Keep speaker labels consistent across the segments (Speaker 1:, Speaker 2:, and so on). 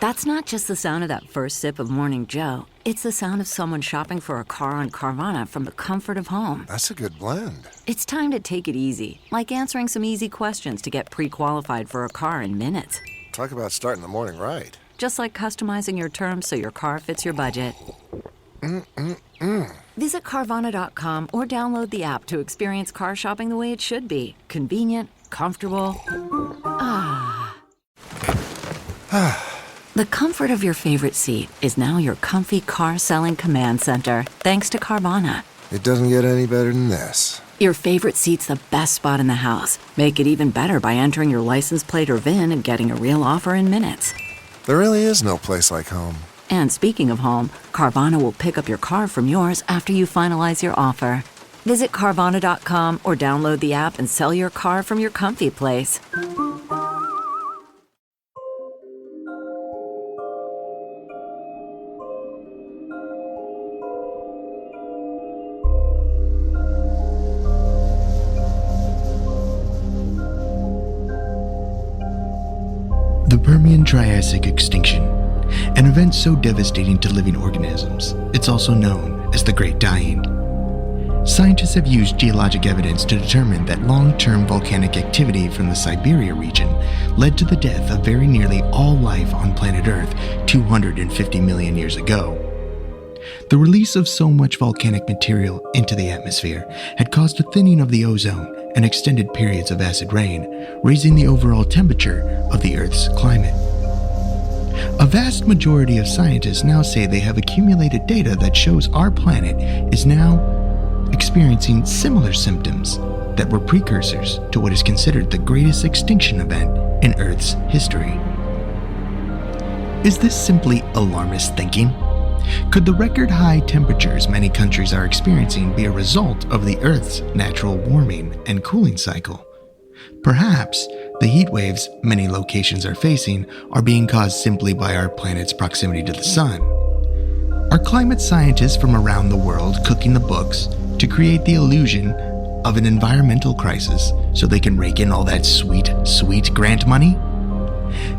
Speaker 1: That's not just the sound of that first sip of Morning Joe. It's the sound of someone shopping for a car on Carvana from the comfort of home.
Speaker 2: That's a good blend.
Speaker 1: It's time to take it easy, like answering some easy questions to get pre-qualified for a car in minutes.
Speaker 2: Talk about starting the morning right.
Speaker 1: Just like customizing your terms so your car fits your budget. Visit Carvana.com or download the app to experience car shopping the way it should be. Convenient, comfortable. The comfort of your favorite seat is now your comfy car selling command center, thanks to Carvana.
Speaker 2: It doesn't get any better than this.
Speaker 1: Your favorite seat's the best spot in the house. Make it even better by entering your license plate or VIN and getting a real offer in minutes.
Speaker 2: There really is no place like home.
Speaker 1: And speaking of home, Carvana will pick up your car from yours after you finalize your offer. Visit Carvana.com or download the app and sell your car from your comfy place.
Speaker 3: The Permian-Triassic extinction, an event so devastating to living organisms, it's also known as the Great Dying. Scientists have used geologic evidence to determine that long-term volcanic activity from the Siberia region led to the death of very nearly all life on planet Earth 250 million years ago. The release of so much volcanic material into the atmosphere had caused a thinning of the ozone and extended periods of acid rain, raising the overall temperature of the Earth's climate. A vast majority of scientists now say they have accumulated data that shows our planet is now experiencing similar symptoms that were precursors to what is considered the greatest extinction event in Earth's history. Is this simply alarmist thinking? Could the record high temperatures many countries are experiencing be a result of the Earth's natural warming and cooling cycle? Perhaps the heat waves many locations are facing are being caused simply by our planet's proximity to the sun. Are climate scientists from around the world cooking the books to create the illusion of an environmental crisis so they can rake in all that sweet, sweet grant money?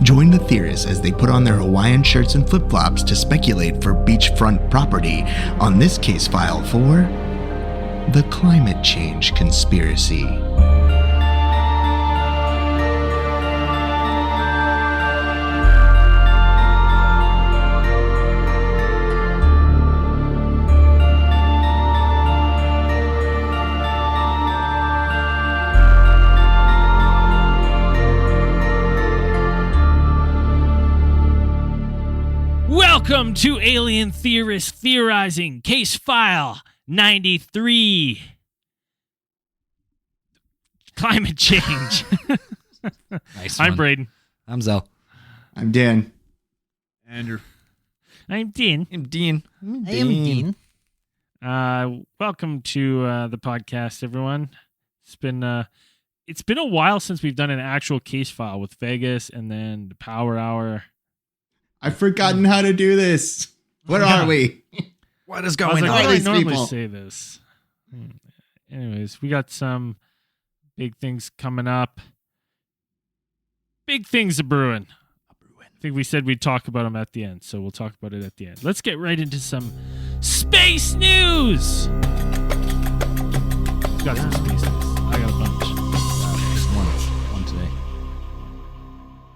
Speaker 3: Join the theorists as they put on their Hawaiian shirts and flip-flops to speculate for beachfront property on this case file for the climate change conspiracy.
Speaker 4: Welcome to Alien Theorist Theorizing, Case File 93. Climate change.
Speaker 5: Nice
Speaker 4: I'm
Speaker 5: one.
Speaker 4: Braden.
Speaker 5: I'm Zell.
Speaker 3: I'm Dan.
Speaker 6: Andrew.
Speaker 4: I'm Dean.
Speaker 5: I'm Dean.
Speaker 6: I am Dean.
Speaker 4: Welcome to the podcast, everyone. It's been a while since we've done an actual case file with Vegas and then the Power Hour.
Speaker 3: I've forgotten how to do this. What are we?
Speaker 5: What is
Speaker 4: I was
Speaker 5: going
Speaker 4: like,
Speaker 5: on?
Speaker 4: why do I
Speaker 3: These
Speaker 4: normally
Speaker 3: people.
Speaker 4: say this? Anyways, we got some big things coming up. Big things are brewing. I think we said we'd talk about them at the end, so we'll talk about it at the end. Let's get right into some space news. Got some space news. I got a bunch.
Speaker 5: One today.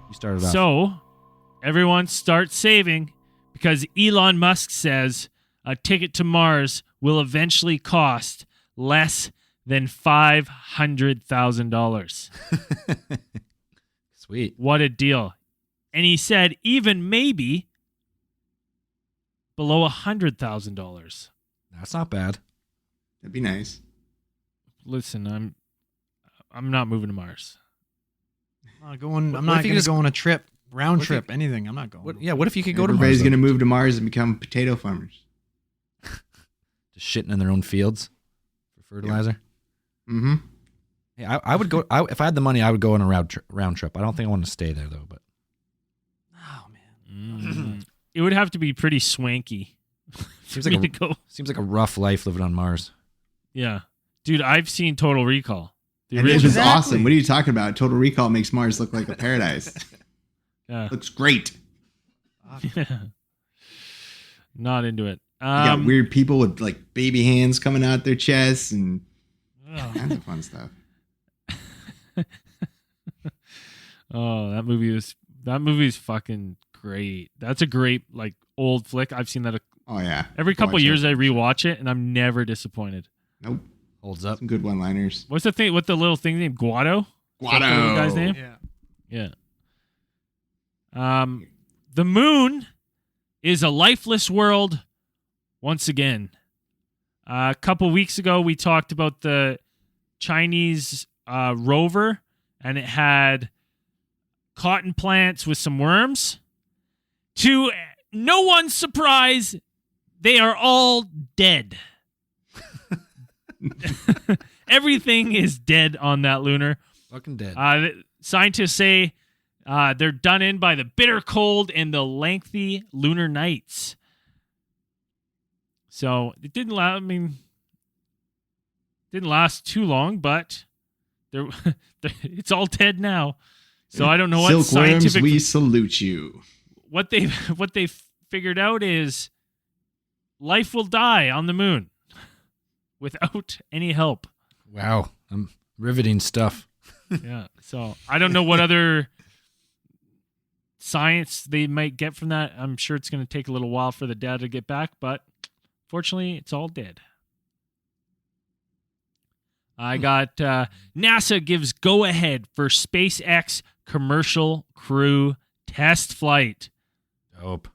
Speaker 5: You started off.
Speaker 4: So, everyone start saving because Elon Musk says a ticket to Mars will eventually cost less than $500,000.
Speaker 5: Sweet.
Speaker 4: What a deal. And he said even maybe below $100,000.
Speaker 5: That's not bad.
Speaker 3: That'd be nice.
Speaker 4: Listen, I'm not moving to Mars.
Speaker 6: I'm not going
Speaker 5: What
Speaker 6: to
Speaker 5: if you just-
Speaker 6: go on a trip, round
Speaker 5: what if you-
Speaker 6: trip, anything. I'm not going.
Speaker 5: What if you could go to
Speaker 3: Everybody's
Speaker 5: Mars?
Speaker 3: going to move to Mars and become potato farmers.
Speaker 5: Just shitting in their own fields for fertilizer.
Speaker 3: Mm-hmm.
Speaker 5: Hey, I would go. If I had the money, I would go on a round trip. I don't think I want to stay there though. But
Speaker 6: Oh man.
Speaker 4: It would have to be pretty swanky for
Speaker 5: Seems
Speaker 4: me
Speaker 5: like
Speaker 4: to go.
Speaker 5: seems like a rough life living on Mars.
Speaker 4: Yeah. Dude, I've seen Total Recall. The
Speaker 3: And this
Speaker 4: original.
Speaker 3: is awesome. What are you talking about? Total Recall makes Mars look like a paradise.
Speaker 4: Yeah.
Speaker 3: Looks great.
Speaker 4: Not into it.
Speaker 7: You got weird people with like baby hands coming out their chests and
Speaker 4: ugh.
Speaker 7: kinds of fun stuff.
Speaker 4: Oh, that movie is fucking great. That's a great like old flick. I've seen that
Speaker 7: Oh yeah.
Speaker 4: every couple
Speaker 7: Watch
Speaker 4: years.
Speaker 7: it.
Speaker 4: I rewatch it, and I'm never disappointed.
Speaker 7: Nope.
Speaker 5: Holds up.
Speaker 7: Some good one-liners.
Speaker 4: What's the thing? What the little thing named Guado? Is that the little guy's name?
Speaker 6: Yeah.
Speaker 4: Yeah. The moon is a lifeless world once again. A couple weeks ago, we talked about the Chinese rover, and it had cotton plants with some worms. To no one's surprise, they are all dead. Everything is dead on that lunar.
Speaker 5: Fucking dead.
Speaker 4: Scientists say they're done in by the bitter cold and the lengthy lunar nights. So it didn't last. I mean, didn't last too long, but it's all dead now. So I don't know what
Speaker 7: Silkworms,
Speaker 4: scientific
Speaker 7: we salute you.
Speaker 4: what they've figured out is life will die on the moon without any help.
Speaker 5: Wow. Riveting stuff.
Speaker 4: Yeah. So I don't know what other science they might get from that. I'm sure it's going to take a little while for the data to get back, but fortunately, it's all dead. I got NASA gives go ahead for SpaceX commercial crew test flight.
Speaker 5: Dope.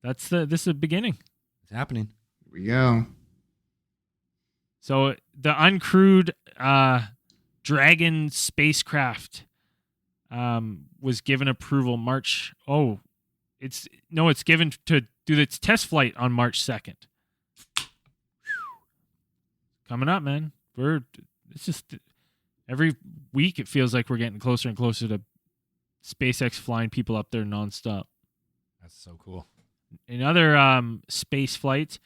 Speaker 4: This is the beginning.
Speaker 5: It's happening.
Speaker 7: Here we go.
Speaker 4: So the uncrewed Dragon spacecraft was given approval March. Oh, it's given to do its test flight on March 2nd. Coming up, man. It's just every week it feels like we're getting closer and closer to SpaceX flying people up there nonstop.
Speaker 5: That's so cool.
Speaker 4: In other space flights,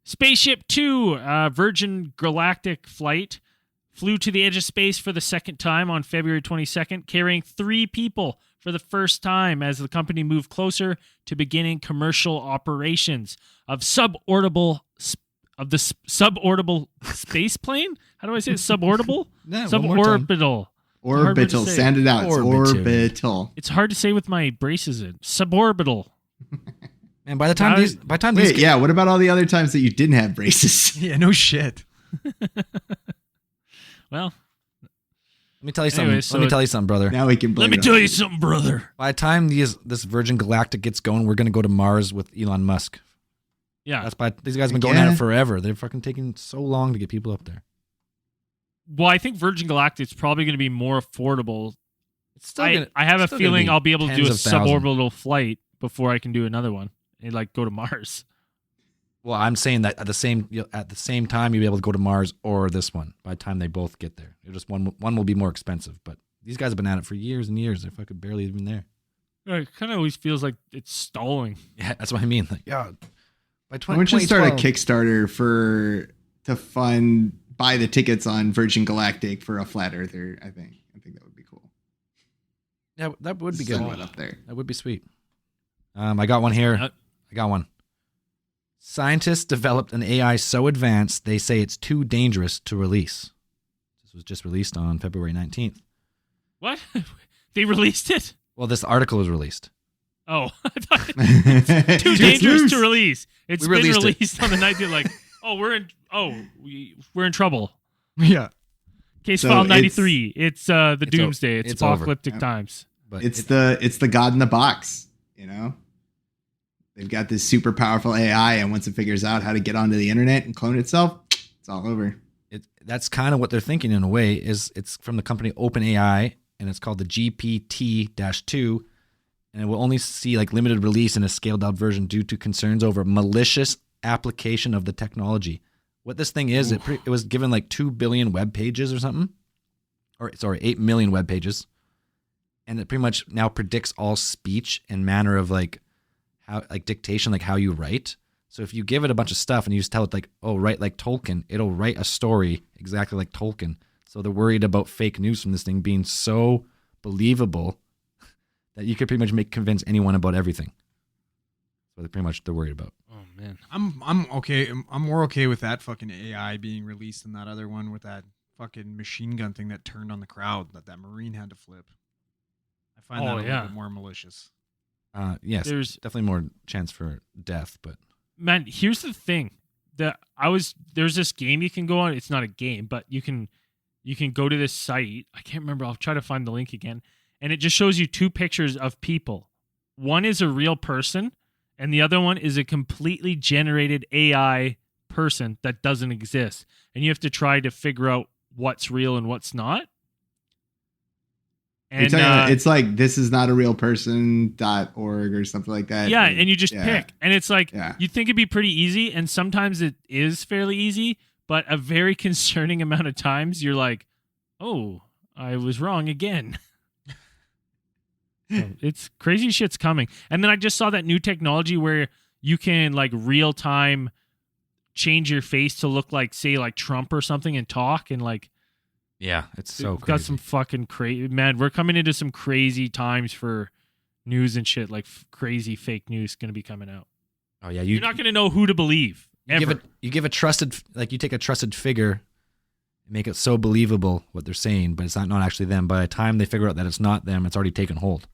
Speaker 4: Spaceship Two, Virgin Galactic flight, flew to the edge of space for the second time on February 22nd, carrying 3 people for the first time as the company moved closer to beginning commercial operations of suborbital space plane. How do I say it? Suborbital?
Speaker 5: No, one more time.
Speaker 4: Suborbital.
Speaker 7: Orbital.
Speaker 4: say.
Speaker 7: Sound it out. It's
Speaker 5: Orbital.
Speaker 7: orbital.
Speaker 4: It's hard to say with my braces in. Suborbital.
Speaker 5: And by the time
Speaker 7: Wait, yeah. What about all the other times that you didn't have braces?
Speaker 6: Yeah, no shit.
Speaker 4: Well,
Speaker 5: let me tell you something.
Speaker 4: Anyway, so
Speaker 5: let me tell you something, brother.
Speaker 7: Now we can blame
Speaker 4: let me
Speaker 7: it
Speaker 4: tell
Speaker 7: on
Speaker 4: you something, brother.
Speaker 5: By the time this Virgin Galactic gets going, we're gonna go to Mars with Elon Musk.
Speaker 4: Yeah.
Speaker 5: These guys have been going at
Speaker 7: Yeah.
Speaker 5: it forever. They're fucking taking so long to get people up there.
Speaker 4: Well, I think Virgin Galactic's probably going to be more affordable.
Speaker 5: It's still
Speaker 4: I have a
Speaker 5: still gonna
Speaker 4: feeling
Speaker 5: be
Speaker 4: I'll be able to do a
Speaker 5: tens of thousands.
Speaker 4: suborbital flight before I can do another one and like go to Mars.
Speaker 5: Well, I'm saying that at the same time you'll be able to go to Mars or this one. By the time they both get there, one will be more expensive. But these guys have been at it for years and years. They're fucking barely even there.
Speaker 4: It kind of always feels like it's stalling.
Speaker 5: Yeah, that's what I mean. Like, yeah, by
Speaker 7: Why don't you start a
Speaker 5: 2012
Speaker 7: Kickstarter to buy the tickets on Virgin Galactic for a flat earther? I think that would be cool.
Speaker 5: Yeah, that would be
Speaker 7: Send
Speaker 5: good.
Speaker 7: one up there.
Speaker 5: That would be sweet. I got one here.
Speaker 4: Uh,
Speaker 5: I got one. Scientists developed an AI so advanced they say it's too dangerous to release. This was just released on February 19th.
Speaker 4: What? They released it?
Speaker 5: Well, this article was released.
Speaker 4: Oh, I thought it's too dangerous
Speaker 7: loose.
Speaker 4: to release. It's
Speaker 5: We
Speaker 4: been
Speaker 5: released it.
Speaker 4: released on the 19th. Like, we're in trouble.
Speaker 6: Yeah.
Speaker 4: Case
Speaker 7: So
Speaker 4: file
Speaker 7: it's-
Speaker 4: 93. It's the
Speaker 5: It's
Speaker 4: doomsday. It's
Speaker 5: it's over.
Speaker 4: apocalyptic
Speaker 7: Yep.
Speaker 4: times.
Speaker 5: But
Speaker 7: It's the God in the box, you know? They've got this super powerful AI, and once it figures out how to get onto the internet and clone itself, it's all over.
Speaker 5: that's kind of what they're thinking in a way. Is it's from the company OpenAI, and it's called the GPT-2, and it will only see like limited release in a scaled out version due to concerns over malicious application of the technology. What this thing is, it was given like 2 billion web pages or something, or sorry, 8 million web pages, and it pretty much now predicts all speech and manner of like how like dictation, like how you write. So if you give it a bunch of stuff and you just tell it like, oh, write like Tolkien, it'll write a story exactly like Tolkien. So they're worried about fake news from this thing being so believable that you could pretty much convince anyone about everything. So pretty much they're worried about.
Speaker 4: Oh man.
Speaker 6: I'm okay. I'm more okay with that fucking AI being released than that other one with that fucking machine gun thing that turned on the crowd that Marine had to flip. I find that a little bit more malicious.
Speaker 5: Yes,
Speaker 4: There's
Speaker 5: definitely more chance for death, but
Speaker 4: man, here's the thing. There's this game you can go on. It's not a game, but you can go to this site. I can't remember. I'll try to find the link again. And it just shows you two pictures of people. One is a real person, and the other one is a completely generated AI person that doesn't exist. And you have to try to figure out what's real and what's not. And
Speaker 7: it's like this is not a real person.org or something like that.
Speaker 4: yeah, and you just
Speaker 7: Yeah.
Speaker 4: pick. And it's like,
Speaker 7: Yeah.
Speaker 4: you'd think it'd be pretty easy, and sometimes it is fairly easy, but a very concerning amount of times you're like, oh, I was wrong again. So it's crazy shit's coming. And then I just saw that new technology where you can like real time change your face to look like, say, like Trump or something and talk, and like,
Speaker 5: yeah, it's so
Speaker 4: we've
Speaker 5: crazy.
Speaker 4: got some fucking crazy, man, we're coming into some crazy times for news and shit. Like crazy fake news going to be coming out.
Speaker 5: Oh yeah,
Speaker 4: You're not going to know who to believe ever.
Speaker 5: you give a trusted, like you take a trusted figure, make it so believable what they're saying, but it's not actually them. By the time they figure out that it's not them, it's already taken hold.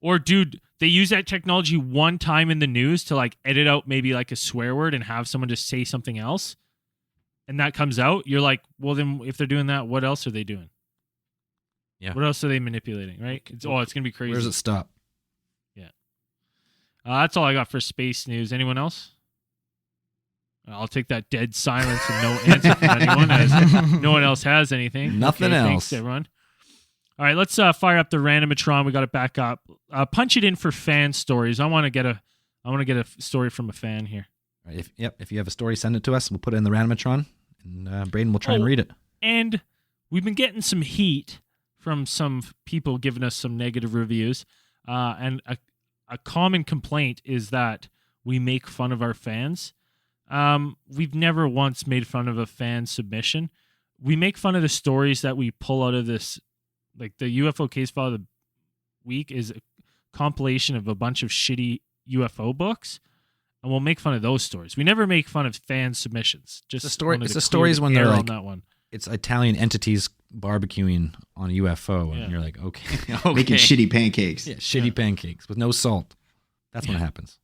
Speaker 4: Or dude, they use that technology one time in the news to like edit out maybe like a swear word and have someone just say something else. And that comes out. You're like, well, then if they're doing that, what else are they doing?
Speaker 5: Yeah.
Speaker 4: What else are they manipulating, right? It's going to be crazy.
Speaker 5: Where does it stop?
Speaker 4: Yeah. That's all I got for space news. Anyone else? I'll take that dead silence and no answer from anyone, as no one else has anything.
Speaker 5: Nothing
Speaker 4: Okay,
Speaker 5: else.
Speaker 4: Thanks, everyone. All right, let's fire up the randomatron. We got it back up. Punch it in for fan stories. I want to get a story from a fan here.
Speaker 5: All right, if you have a story, send it to us. We'll put it in the randomatron, and Braden will try and read it.
Speaker 4: And we've been getting some heat from some people giving us some negative reviews. And a common complaint is that we make fun of our fans. We've never once made fun of a fan submission. We make fun of the stories that we pull out of this. Like the UFO case file of the week is a compilation of a bunch of shitty UFO books, and we'll make fun of those stories. We never make fun of fan submissions. Just
Speaker 5: It's the story.
Speaker 4: wanted
Speaker 5: It's
Speaker 4: to
Speaker 5: the stories
Speaker 4: clear
Speaker 5: when
Speaker 4: the
Speaker 5: they're
Speaker 4: air
Speaker 5: like,
Speaker 4: on that one.
Speaker 5: it's Italian entities barbecuing on a UFO, and
Speaker 4: Yeah.
Speaker 5: you're like, okay, okay.
Speaker 7: Making shitty pancakes.
Speaker 5: Yeah, shitty pancakes with no salt. That's when it happens.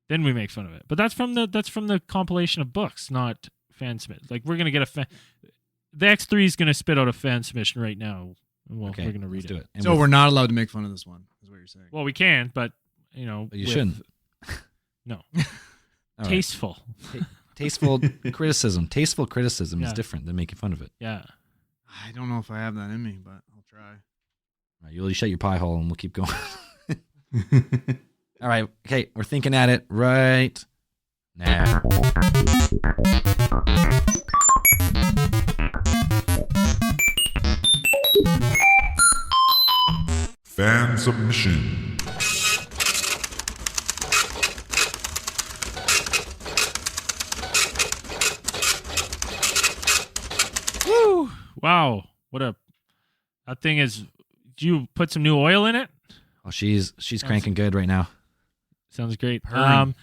Speaker 4: Then we make fun of it. But that's from the compilation of books, not fan submit. Like we're gonna get a fan. The X3 is gonna spit out a fan submission right now. Well,
Speaker 5: Okay,
Speaker 4: we're gonna read
Speaker 5: let's do it. And
Speaker 6: So we're not allowed to make fun of this one, is what you're saying.
Speaker 4: Well, we can, but you know,
Speaker 5: But you
Speaker 4: with-
Speaker 5: shouldn't.
Speaker 4: No,
Speaker 5: All right.
Speaker 4: tasteful.
Speaker 5: Tasteful criticism. Tasteful criticism
Speaker 4: Yeah.
Speaker 5: is different than making fun of it.
Speaker 4: Yeah.
Speaker 6: I don't know if I have that in me, but I'll try.
Speaker 5: All right, you'll shut your pie hole, and we'll keep going. All right. Okay, we're thinking at it right now.
Speaker 8: Fan submission.
Speaker 4: Woo! Wow. That thing is. Do you put some new oil in it?
Speaker 5: Oh, she's cranking good right now.
Speaker 4: Sounds great.
Speaker 6: Purring.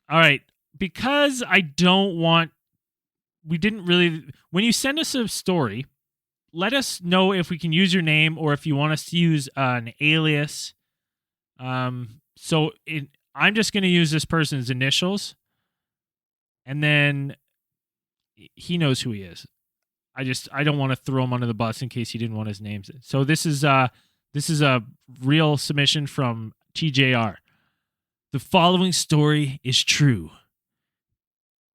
Speaker 4: All right. Because I don't want. We didn't really. When you send us a story, let us know if we can use your name or if you want us to use an alias. I'm just going to use this person's initials, and then he knows who he is. I don't want to throw him under the bus in case he didn't want his name. So this is a real submission from TJR. The following story is true.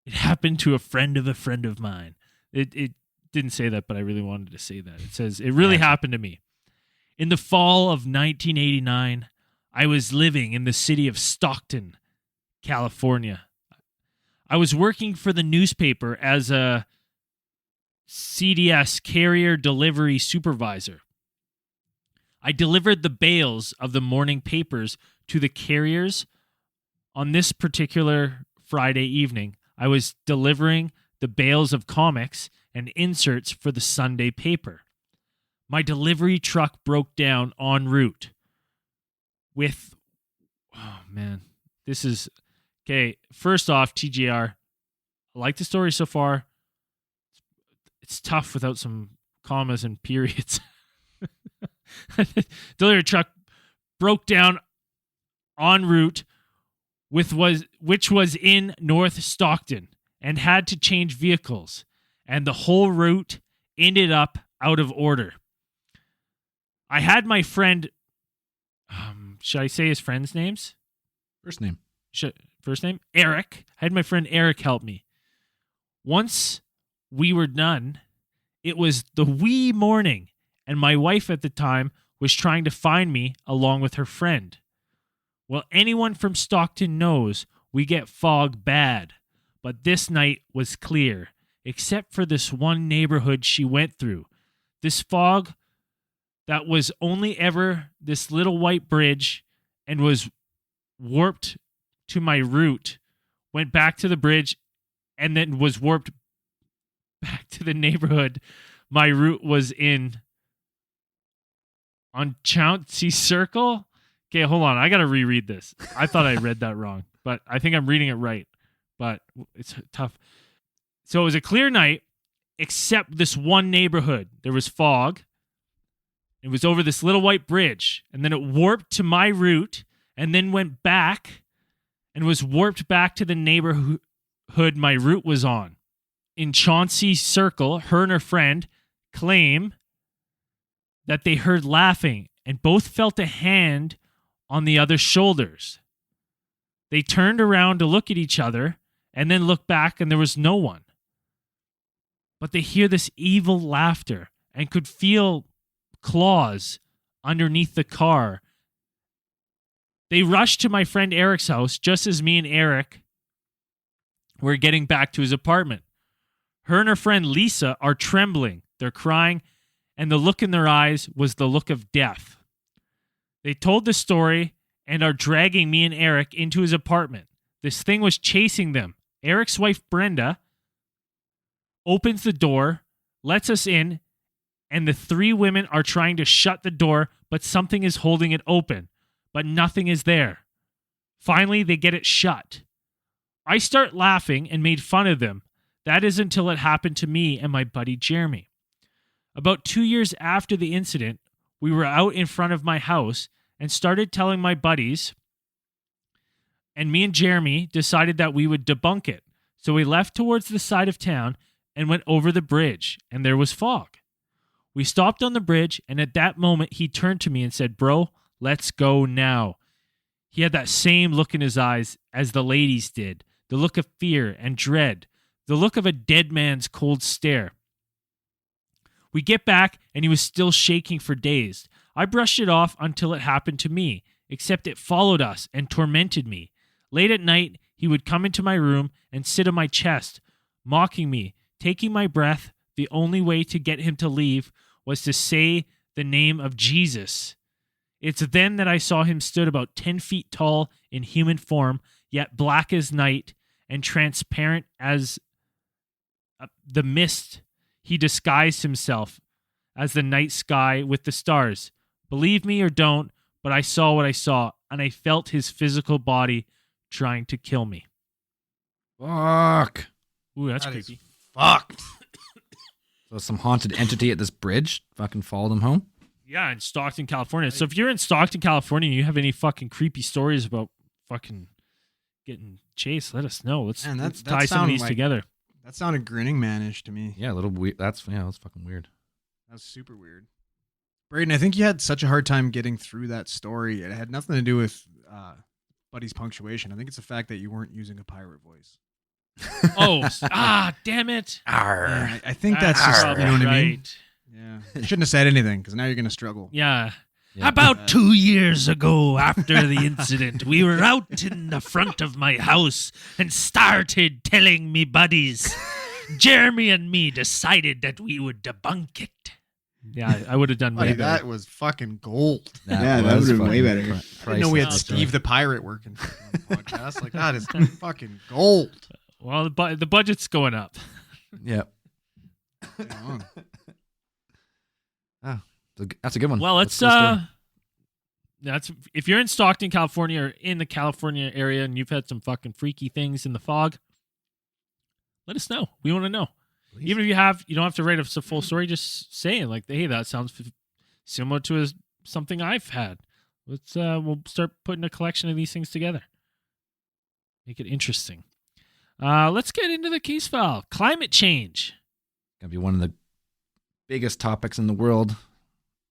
Speaker 4: It happened to a friend of mine. It didn't say that, but I really wanted to say that. It says, it really happened to me. In the fall of 1989, I was living in the city of Stockton, California. I was working for the newspaper as a CDS carrier delivery supervisor. I delivered the bales of the morning papers to the carriers. On this particular Friday evening, I was delivering the bales of comics and inserts for the Sunday paper. My delivery truck broke down en route. Oh man, this is Okay, first off, TGR, I like the story so far. It's tough without some commas and periods. Delivery truck broke down en route which was in North Stockton and had to change vehicles, and the whole route ended up out of order. I had my friend, should I say his friend's names?
Speaker 5: First name.
Speaker 4: First name? Eric. I had my friend Eric help me. Once we were done, it was the wee morning, and my wife at the time was trying to find me along with her friend. Well, anyone from Stockton knows we get fog bad, but this night was clear, except for this one neighborhood she went through. This fog that was only ever this little white bridge and was warped to my route, went back to the bridge, and then was warped back to the neighborhood my route was in on Chauncey Circle. Okay, hold on. I got to reread this. I thought I read that wrong, but I think I'm reading it right. But it's tough. So it was a clear night, except this one neighborhood. There was fog. It was over this little white bridge, and then it warped to my route, and then went back and was warped back to the neighborhood my route was on. In Chauncey Circle, her and her friend claim that they heard laughing and both felt a hand on the other's shoulders. They turned around to look at each other and then looked back, and there was no one. But they hear this evil laughter and could feel claws underneath the car. They rushed to my friend Eric's house just as me and Eric were getting back to his apartment. Her and her friend Lisa are trembling. They're crying, and the look in their eyes was the look of death. They told the story and are dragging me and Eric into his apartment. This thing was chasing them. Eric's wife, Brenda, opens the door, lets us in, and the three women are trying to shut the door, but something is holding it open, but nothing is there. Finally, they get it shut. I start laughing and made fun of them. That is until it happened to me and my buddy Jeremy. About 2 years after the incident, we were out in front of my house and started telling my buddies, and me and Jeremy decided that we would debunk it. So we left towards the side of town and went over the bridge, and there was fog. We stopped on the bridge, and at that moment, he turned to me and said, "Bro, let's go now." He had that same look in his eyes as the ladies did, the look of fear and dread, the look of a dead man's cold stare. We get back, and he was still shaking for days. I brushed it off until it happened to me, except it followed us and tormented me. Late at night, he would come into my room and sit on my chest, mocking me, taking my breath. The only way to get him to leave was to say the name of Jesus. It's then that I saw him stood about 10 feet tall in human form, yet black as night and transparent as the mist. He disguised himself as the night sky with the stars. Believe me or don't, but I saw what I saw, and I felt his physical body trying to kill me.
Speaker 5: Fuck.
Speaker 4: Ooh, that's
Speaker 6: That
Speaker 4: creepy.
Speaker 6: is fucked.
Speaker 5: So some haunted entity at this bridge fucking followed him home?
Speaker 4: Yeah, in Stockton, California. So if you're in Stockton, California, and you have any fucking creepy stories about fucking getting chased, let us know. Let's,
Speaker 6: Man,
Speaker 4: let's
Speaker 6: that
Speaker 4: tie some of
Speaker 6: sounded
Speaker 4: these
Speaker 6: like-
Speaker 4: together.
Speaker 6: That sounded Grinning Man-ish to me.
Speaker 5: Yeah, a little weird. That's fucking weird.
Speaker 6: That was super weird. Braden, I think you had such a hard time getting through that story. It had nothing to do with Buddy's punctuation. I think it's the fact that you weren't using a pirate voice.
Speaker 4: Oh, damn it.
Speaker 6: Yeah, I think that's just, you know what I mean? Yeah. You shouldn't have said anything because now you're going to struggle.
Speaker 4: Yeah.
Speaker 5: Yeah.
Speaker 4: About 2 years ago, after the incident, we were out in the front of my house and started telling me buddies. Jeremy and me decided that we would debunk it. Yeah, I would have done way
Speaker 6: Buddy,
Speaker 4: better.
Speaker 6: that was fucking gold.
Speaker 7: Yeah, that
Speaker 5: was
Speaker 7: would've been way
Speaker 5: fucking
Speaker 7: better.
Speaker 6: I didn't know we had
Speaker 4: Priceless.
Speaker 6: Steve the Pirate working on the podcast. Like, that is fucking gold.
Speaker 4: Well, the budget's going up.
Speaker 5: Yep.
Speaker 6: Right on.
Speaker 5: That's a good one.
Speaker 4: Well, let's
Speaker 5: That's a good story.
Speaker 4: That's if you're in Stockton, California, or in the California area, and you've had some fucking freaky things in the fog, let us know. We want to know. Please. Even if you don't have to write us a full story. Just saying, like, hey, that sounds similar to something I've had. We'll start putting a collection of these things together. Make it interesting. Let's get into the case file. Climate change.
Speaker 5: Gonna be one of the biggest topics in the world.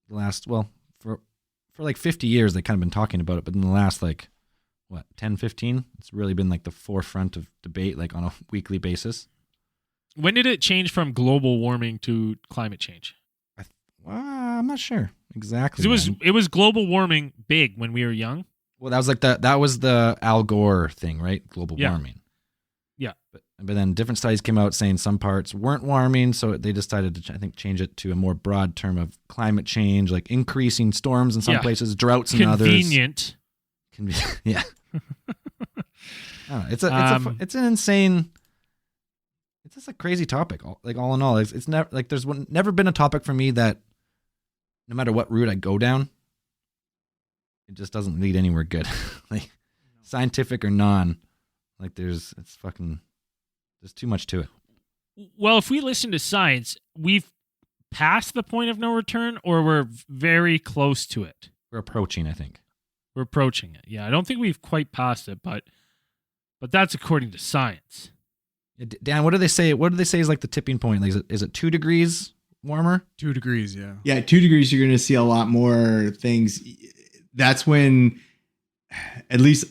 Speaker 5: For like 50 years, they kind of been talking about it, but in the last 10, 15, it's really been like the forefront of debate, like on a weekly basis.
Speaker 4: When did it change from global warming to climate change?
Speaker 5: I'm not sure exactly.
Speaker 4: It was global warming big when we were young.
Speaker 5: Well, that was the Al Gore thing, right? Global warming.
Speaker 4: Yeah.
Speaker 5: But then different studies came out saying some parts weren't warming, so they decided to, I think, change it to a more broad term of climate change, like increasing storms in some places, droughts in others.
Speaker 4: Convenient.
Speaker 5: Yeah. I don't know. It's an insane. It's just a crazy topic. Like all in all, it's never like there's never been a topic for me that, no matter what route I go down, it just doesn't lead anywhere good. Like scientific or non, like there's too much to it.
Speaker 4: Well, if we listen to science, we've passed the point of no return, or we're very close to it.
Speaker 5: We're approaching, I think.
Speaker 4: We're approaching it. Yeah, I don't think we've quite passed it, but that's according to science.
Speaker 5: Dan, what do they say? What do they say is like the tipping point? Like, is it 2 degrees warmer?
Speaker 6: 2 degrees, yeah.
Speaker 7: Yeah, 2 degrees, you're going to see a lot more things. That's when, at least,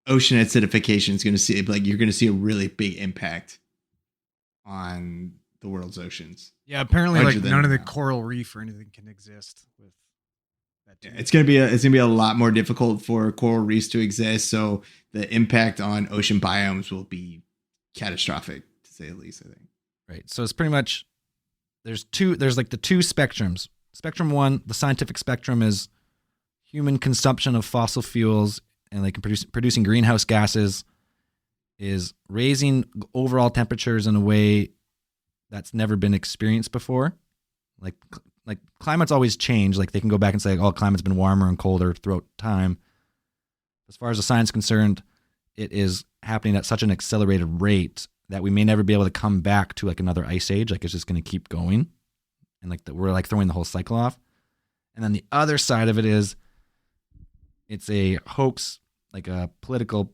Speaker 7: ocean acidification is going to see, like, you're going to see a really big impact on the world's oceans.
Speaker 6: Yeah, apparently, like none of the coral reef or anything can exist with that.
Speaker 7: It's going to be a lot more difficult for coral reefs to exist. So the impact on ocean biomes will be catastrophic, to say the least, I think.
Speaker 5: Right. So it's pretty much there's like the two spectrums. Spectrum 1, the scientific spectrum, is human consumption of fossil fuels and like producing greenhouse gases is raising overall temperatures in a way that's never been experienced before. Like climate's always changed. Like they can go back and say, oh, climate's been warmer and colder throughout time. As far as the science is concerned, it is happening at such an accelerated rate that we may never be able to come back to like another ice age. Like it's just going to keep going. And like we're like throwing the whole cycle off. And then the other side of it is it's a hoax, like a political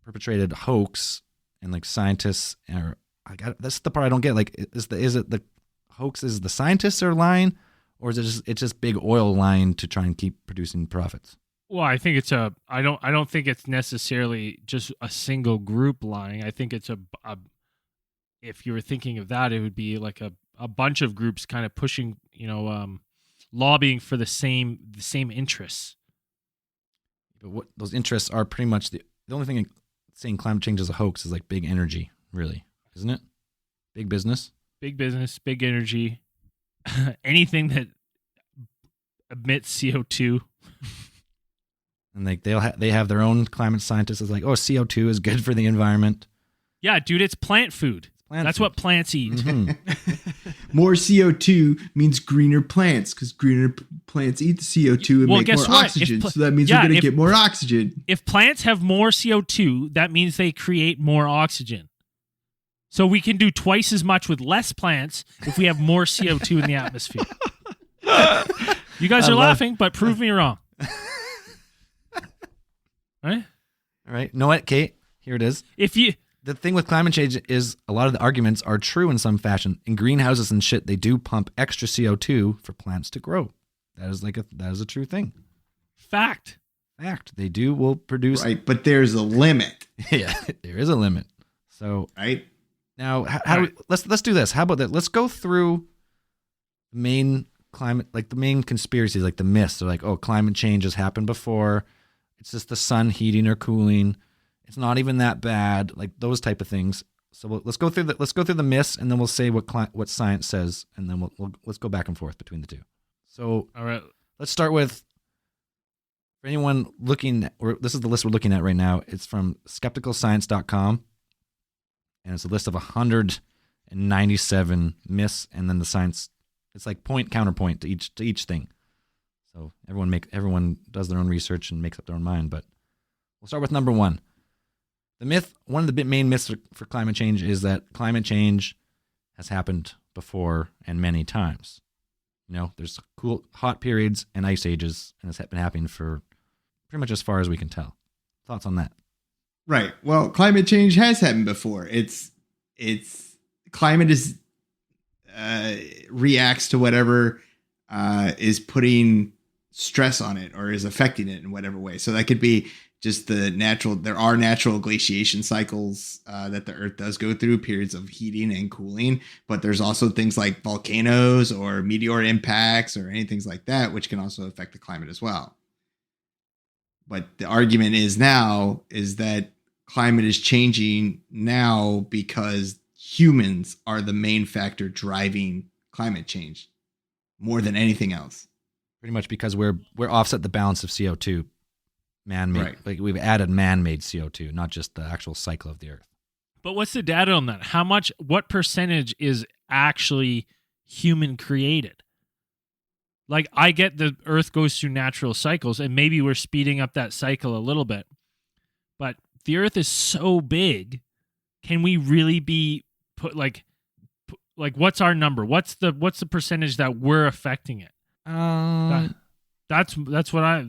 Speaker 5: perpetrated hoax, and like scientists are, that's the part I don't get. Like, is it the hoax is the scientists are lying, or is it's just big oil lying to try and keep producing profits?
Speaker 4: Well, I think it's I don't think it's necessarily just a single group lying. I think it's if you were thinking of that, it would be like a bunch of groups kind of pushing, lobbying for the same interests.
Speaker 5: But what those interests are pretty much the only thing saying climate change is a hoax is like big energy, really, isn't it? Big business, big energy,
Speaker 4: anything that emits CO2.
Speaker 5: And like they have their own climate scientists. It's like, oh, CO2 is good for the environment.
Speaker 4: Yeah, dude, it's plant food. That's what plants eat.
Speaker 5: Mm-hmm.
Speaker 7: More CO2 means greener plants, because greener plants eat the CO2 and make more oxygen. So that means we're going to get more oxygen.
Speaker 4: If plants have more CO2, that means they create more oxygen. So we can do twice as much with less plants if we have more CO2 in the atmosphere. You guys are laughing, but prove me wrong. Right?
Speaker 5: All right. Know what, Kate? Here it is. The thing with climate change is a lot of the arguments are true in some fashion. In greenhouses and shit, they do pump extra CO2 for plants to grow. That is a true thing.
Speaker 4: Fact.
Speaker 5: They will produce.
Speaker 7: Right, but there's a limit.
Speaker 5: Yeah, there is a limit. So
Speaker 7: right
Speaker 5: now, let's do this. How about that? Let's go through the main climate, like the main conspiracies, like the myths. They're like, oh, climate change has happened before. It's just the sun heating or cooling. It's not even that bad, like those type of things. So let's go through the myths, and then we'll say what science says, and then let's go back and forth between the two. So,
Speaker 4: all right,
Speaker 5: let's start with, for anyone looking, this is the list we're looking at right now. It's from skepticalscience.com, and it's a list of 197 myths, and then the science. It's like point counterpoint to each thing. So everyone does their own research and makes up their own mind. But we'll start with number one. The myth, one of the main myths for climate change is that climate change has happened before and many times. You know, there's cool, hot periods and ice ages, and it's been happening for pretty much as far as we can tell. Thoughts on that?
Speaker 7: Right. Well, climate change has happened before. It's climate is reacts to whatever is putting stress on it or is affecting it in whatever way. So that could be just there are natural glaciation cycles that the Earth does go through, periods of heating and cooling, but there's also things like volcanoes or meteor impacts or anything like that, which can also affect the climate as well. But the argument is that climate is changing now because humans are the main factor driving climate change more than anything else.
Speaker 5: Pretty much because we're offset the balance of CO2. Man-made,
Speaker 7: right.
Speaker 5: Like we've added man-made CO2, not just the actual cycle of the Earth.
Speaker 4: But what's the data on that? What percentage is actually human created? Like, I get the Earth goes through natural cycles, and maybe we're speeding up that cycle a little bit. But the Earth is so big, can we really be put like what's our number? What's the percentage that we're affecting it? That's what
Speaker 5: I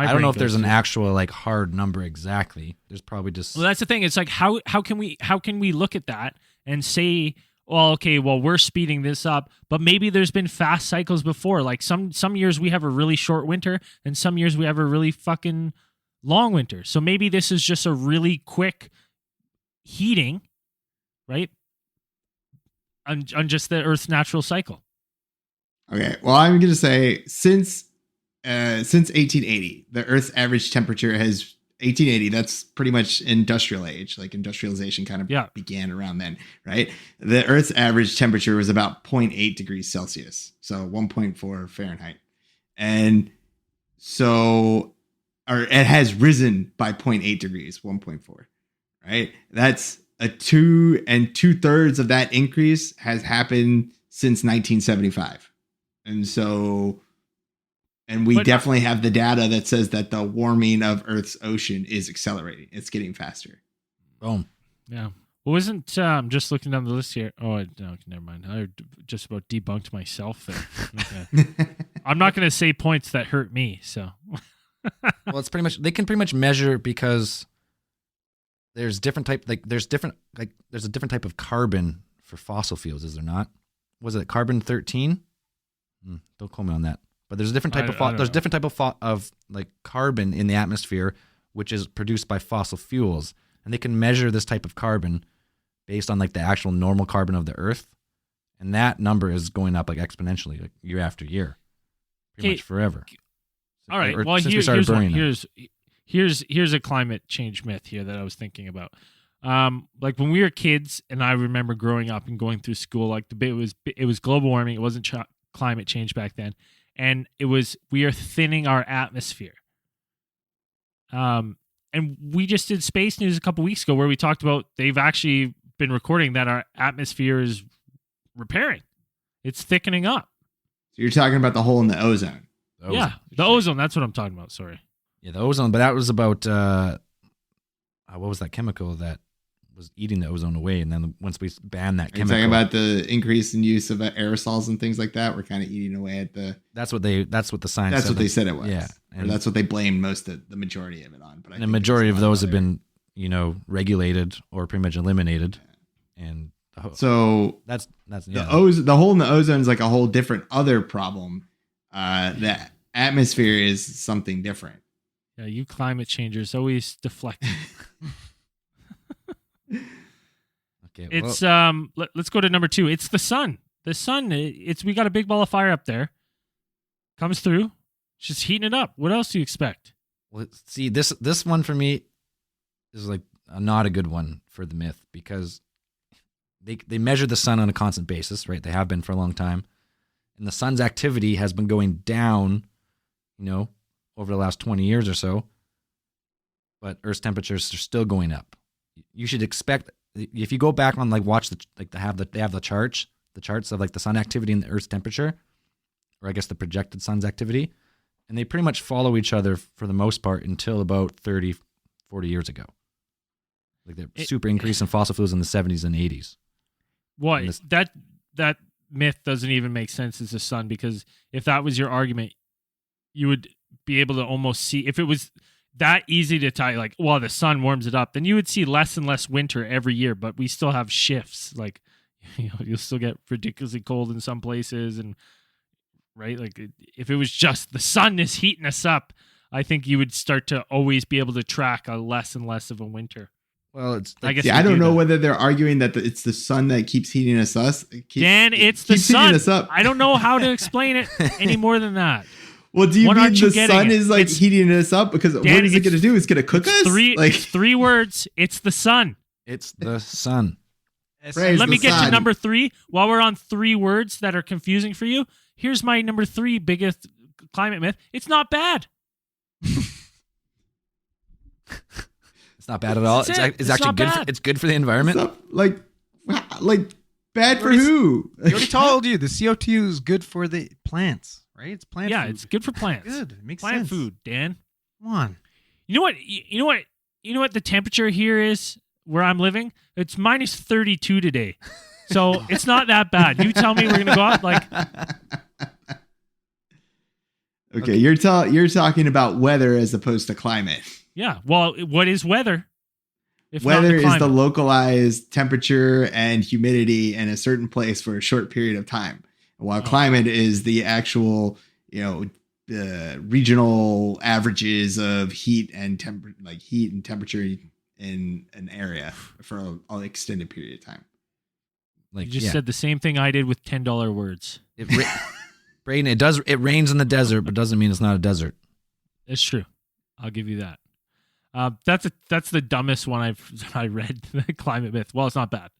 Speaker 5: don't know if there's an actual like hard number exactly. There's probably just.
Speaker 4: Well, that's the thing. It's like how can we look at that and say, well, okay, well, we're speeding this up, but maybe there's been fast cycles before. Like some years we have a really short winter, and some years we have a really fucking long winter. So maybe this is just a really quick heating, right? On just the Earth's natural cycle.
Speaker 7: Okay. Well, I'm going to say since 1880, the Earth's average temperature has 1880. That's pretty much industrial age, like industrialization kind of began around then, right? The Earth's average temperature was about 0.8 degrees Celsius, so 1.4 Fahrenheit. And so, or it has risen by 0.8 degrees, 1.4, right? That's a 2 2/3 of that increase has happened since 1975. And so, and we definitely have the data that says that the warming of Earth's ocean is accelerating. It's getting faster.
Speaker 5: Boom.
Speaker 4: Yeah. Well, isn't just looking down the list here? Oh, no, never mind. I just about debunked myself there. Okay. I'm not going to say points that hurt me. So,
Speaker 5: well, it's pretty much they can pretty much measure because there's a different type of carbon for fossil fuels. Is there not? Was it carbon 13? Don't quote me on that. But there's a different type of like carbon in the atmosphere, which is produced by fossil fuels, and they can measure this type of carbon based on like the actual normal carbon of the Earth, and that number is going up like exponentially, like year after year, pretty much forever.
Speaker 4: All right. Well, here's a climate change myth here that I was thinking about. Like when we were kids, and I remember growing up and going through school, like it was global warming. It wasn't climate change back then. And we are thinning our atmosphere. And we just did space news a couple weeks ago where we talked about they've actually been recording that our atmosphere is repairing. It's thickening up.
Speaker 7: So you're talking about the hole in the ozone.
Speaker 4: The ozone. That's what I'm talking about. Sorry.
Speaker 5: Yeah, the ozone. But that was about, what was that chemical that was eating the ozone away? And then once we banned that chemical.
Speaker 7: You're talking about the increase in use of aerosols and things like that. We're kind of eating away at the.
Speaker 5: That's what the science.
Speaker 7: That's what they said it was.
Speaker 5: Yeah,
Speaker 7: and that's what they blamed the majority of it on. But
Speaker 5: the majority of those have been, regulated or pretty much eliminated, and
Speaker 7: so
Speaker 5: that's
Speaker 7: the hole in the ozone is like a whole different other problem. The atmosphere is something different.
Speaker 4: Yeah, you climate changers always deflecting.
Speaker 5: Okay,
Speaker 4: it's let's go to number 2. It's the sun. The sun. We got a big ball of fire up there. Comes through, just heating it up. What else do you expect?
Speaker 5: Well, see, this one for me is like not a good one for the myth because they measure the sun on a constant basis, right? They have been for a long time, and the sun's activity has been going down, over the last 20 years or so. But Earth's temperatures are still going up. You should expect if you go back on watch they have the charts of like the sun activity and the Earth's temperature. or I guess the projected sun's activity. And they pretty much follow each other for the most part until about 30, 40 years ago. Like the super increase in fossil fuels in the 70s and 80s.
Speaker 4: What? That myth doesn't even make sense as the sun, because if that was your argument, you would be able to almost see, if it was that easy to tie, like, well, the sun warms it up, then you would see less and less winter every year, but we still have shifts. Like, you'll still get ridiculously cold in some places, and right? Like, if it was just the sun is heating us up, I think you would start to always be able to track a less and less of a winter.
Speaker 5: Well, it's
Speaker 4: I guess
Speaker 7: I don't know whether they're arguing that it's the sun that keeps heating us up.
Speaker 4: Dan, it's the sun. I don't know how to explain it any more than that.
Speaker 7: Well, do you mean the sun is like heating us up? Because Dan, what is it going to do? It's going to cook us?
Speaker 4: It's 3 words. It's the sun.
Speaker 5: It's the sun.
Speaker 4: Let me get to number 3. While we're on 3 words that are confusing for you, here's my number 3 biggest climate myth. It's not bad.
Speaker 5: It's not bad at all. It's actually good. It's good for the environment.
Speaker 7: Like bad for who?
Speaker 6: I already told you the CO2 is good for the plants, right? It's plant food.
Speaker 4: Yeah, it's good for plants.
Speaker 6: Good. It makes
Speaker 4: plant
Speaker 6: sense.
Speaker 4: food, Dan.
Speaker 6: Come on.
Speaker 4: You know what the temperature here is where I'm living? It's minus 32 today. So it's not that bad. You tell me we're going to go out like...
Speaker 7: Okay, you're talking about weather as opposed to climate.
Speaker 4: Yeah. Well, what is weather?
Speaker 7: Weather is the localized temperature and humidity in a certain place for a short period of time, while climate is the actual, regional averages of heat and temperature in an area for an extended period of time.
Speaker 4: Like you just said the same thing I did with $10 words.
Speaker 5: Braden, it rains in the desert, but doesn't mean it's not a desert.
Speaker 4: It's true. I'll give you that. That's the dumbest one I read, the climate myth. Well, it's not bad.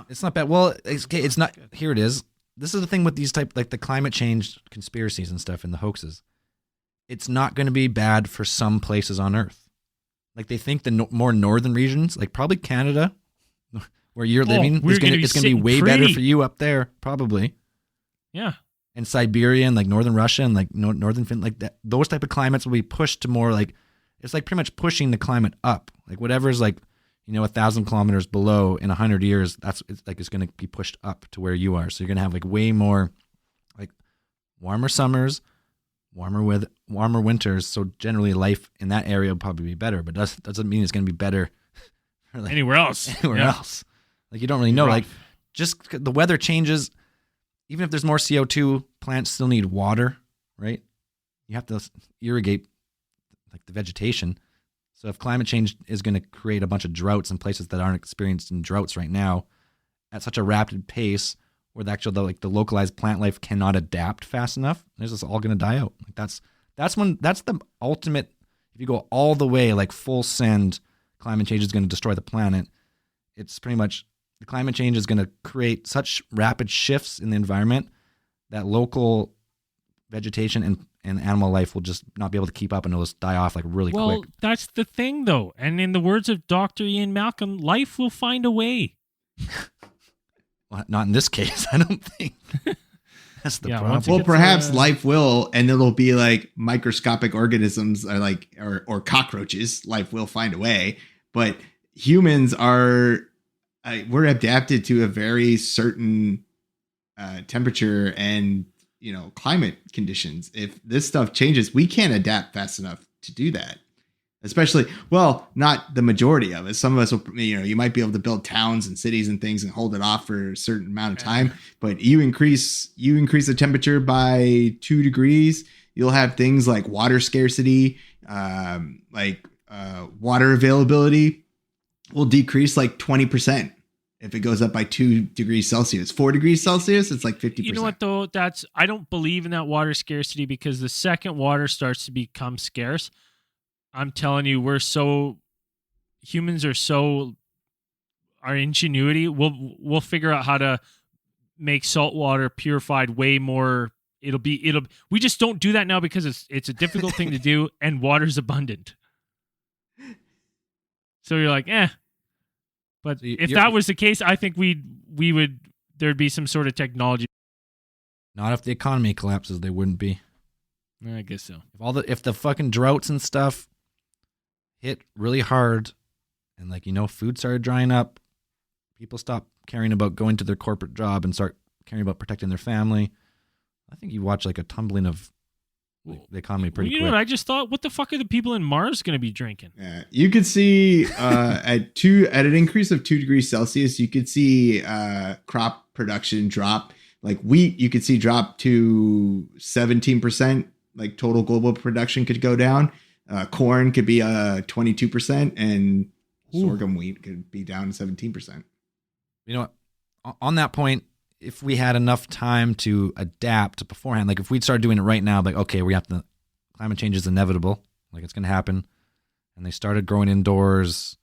Speaker 5: It's not bad. Well, it's not. Here it is. This is the thing with these like the climate change conspiracies and stuff and the hoaxes. It's not going to be bad for some places on Earth. Like they think the more northern regions, like probably Canada, where you're living, it's going to be way better for you up there, probably.
Speaker 4: Yeah. And
Speaker 5: Siberia and like northern Russia and like northern Finland, like that, those type of climates will be pushed to more like, it's like pretty much pushing the climate up. Like whatever's like, 1,000 kilometers below in 100 years, it's going to be pushed up to where you are. So you're going to have like way more like warmer summers, warmer winters. So generally life in that area will probably be better, but doesn't mean it's going to be better
Speaker 4: like anywhere else.
Speaker 5: Else. Like you don't really know. Like just the weather changes. Even if there's more CO2, plants still need water, right? You have to irrigate like the vegetation. So if climate change is going to create a bunch of droughts in places that aren't experiencing droughts right now at such a rapid pace, where the localized plant life cannot adapt fast enough, this is all going to die out. Like that's the ultimate. If you go all the way, like full send, climate change is going to destroy the planet. It's pretty much the climate change is going to create such rapid shifts in the environment that local vegetation and animal life will just not be able to keep up, and it'll just die off like really quick.
Speaker 4: Well, that's the thing, though. And in the words of Dr. Ian Malcolm, life will find a way.
Speaker 5: Well, not in this case, I don't think. That's the problem.
Speaker 7: Well, perhaps life will, and it'll be like microscopic organisms or cockroaches. Life will find a way, but humans are we're adapted to a very certain temperature and climate conditions. If this stuff changes, we can't adapt fast enough to do that. Especially, well, not the majority of us. Some of us will, you might be able to build towns and cities and things and hold it off for a certain amount of time. But you increase the temperature by 2 degrees, you'll have things like water scarcity, water availability will decrease like 20%. If it goes up by 2 degrees Celsius, 4 degrees Celsius, it's like 50%.
Speaker 4: You know what, though? I don't believe in that water scarcity, because the second water starts to become scarce, I'm telling you, humans are our ingenuity, we'll figure out how to make salt water purified way more. We just don't do that now because it's a difficult thing to do, and water's abundant. So you're like, But if that was the case, I think there'd be some sort of technology.
Speaker 5: Not if the economy collapses, they wouldn't be.
Speaker 4: I guess so.
Speaker 5: If the fucking droughts and stuff hit really hard, and like food started drying up, people stopped caring about going to their corporate job and start caring about protecting their family. I think you watch like a tumbling of the economy pretty quick.
Speaker 4: What I just thought? What the fuck are the people in Mars going to be drinking?
Speaker 7: Yeah, you could see at an increase of 2 degrees Celsius, you could see crop production drop. Like wheat, you could see drop to 17%. Like total global production could go down. Corn could be 22%, and sorghum wheat could be down 17%.
Speaker 5: You know what? On that point, if we had enough time to adapt beforehand, like if we'd started doing it right now, like, okay, climate change is inevitable, like it's going to happen. And they started growing indoors,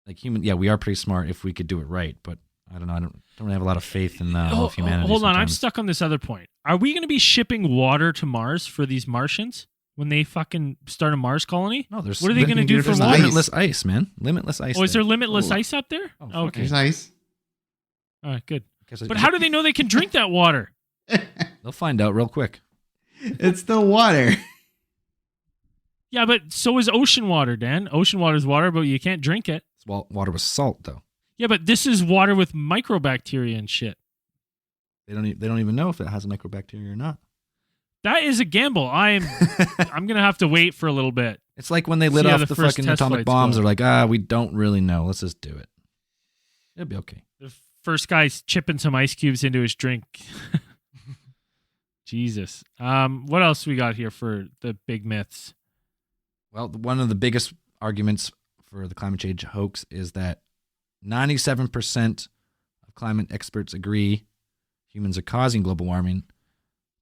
Speaker 5: like we are pretty smart if we could do it right. But I don't know. I don't really have a lot of faith in humanity.
Speaker 4: Hold on. I'm
Speaker 5: sometimes.
Speaker 4: stuck on this other point. Are we going to be shipping water to Mars for these Martians when they fucking start a Mars colony?
Speaker 5: No,
Speaker 4: what are they going to do for water?
Speaker 5: Limitless ice, man. Limitless ice.
Speaker 4: Oh, is there limitless ice up there?
Speaker 5: Oh,
Speaker 4: okay.
Speaker 7: There's ice.
Speaker 4: All right, good. But how do they know they can drink that water?
Speaker 5: They'll find out real quick.
Speaker 7: It's the water.
Speaker 4: Yeah, but so is ocean water, Dan. Ocean water is water, but you can't drink it.
Speaker 5: Well, water with salt, though.
Speaker 4: Yeah, but this is water with microbacteria and shit.
Speaker 5: They don't even know if it has a microbacteria or not.
Speaker 4: That is a gamble. I'm gonna have to wait for a little bit.
Speaker 5: It's like when they lit off the fucking atomic bombs. They're like, we don't really know. Let's just do it. It'll be okay.
Speaker 4: The first guy's chipping some ice cubes into his drink. Jesus. What else we got here for the big myths?
Speaker 5: Well, one of the biggest arguments for the climate change hoax is that 97% of climate experts agree humans are causing global warming.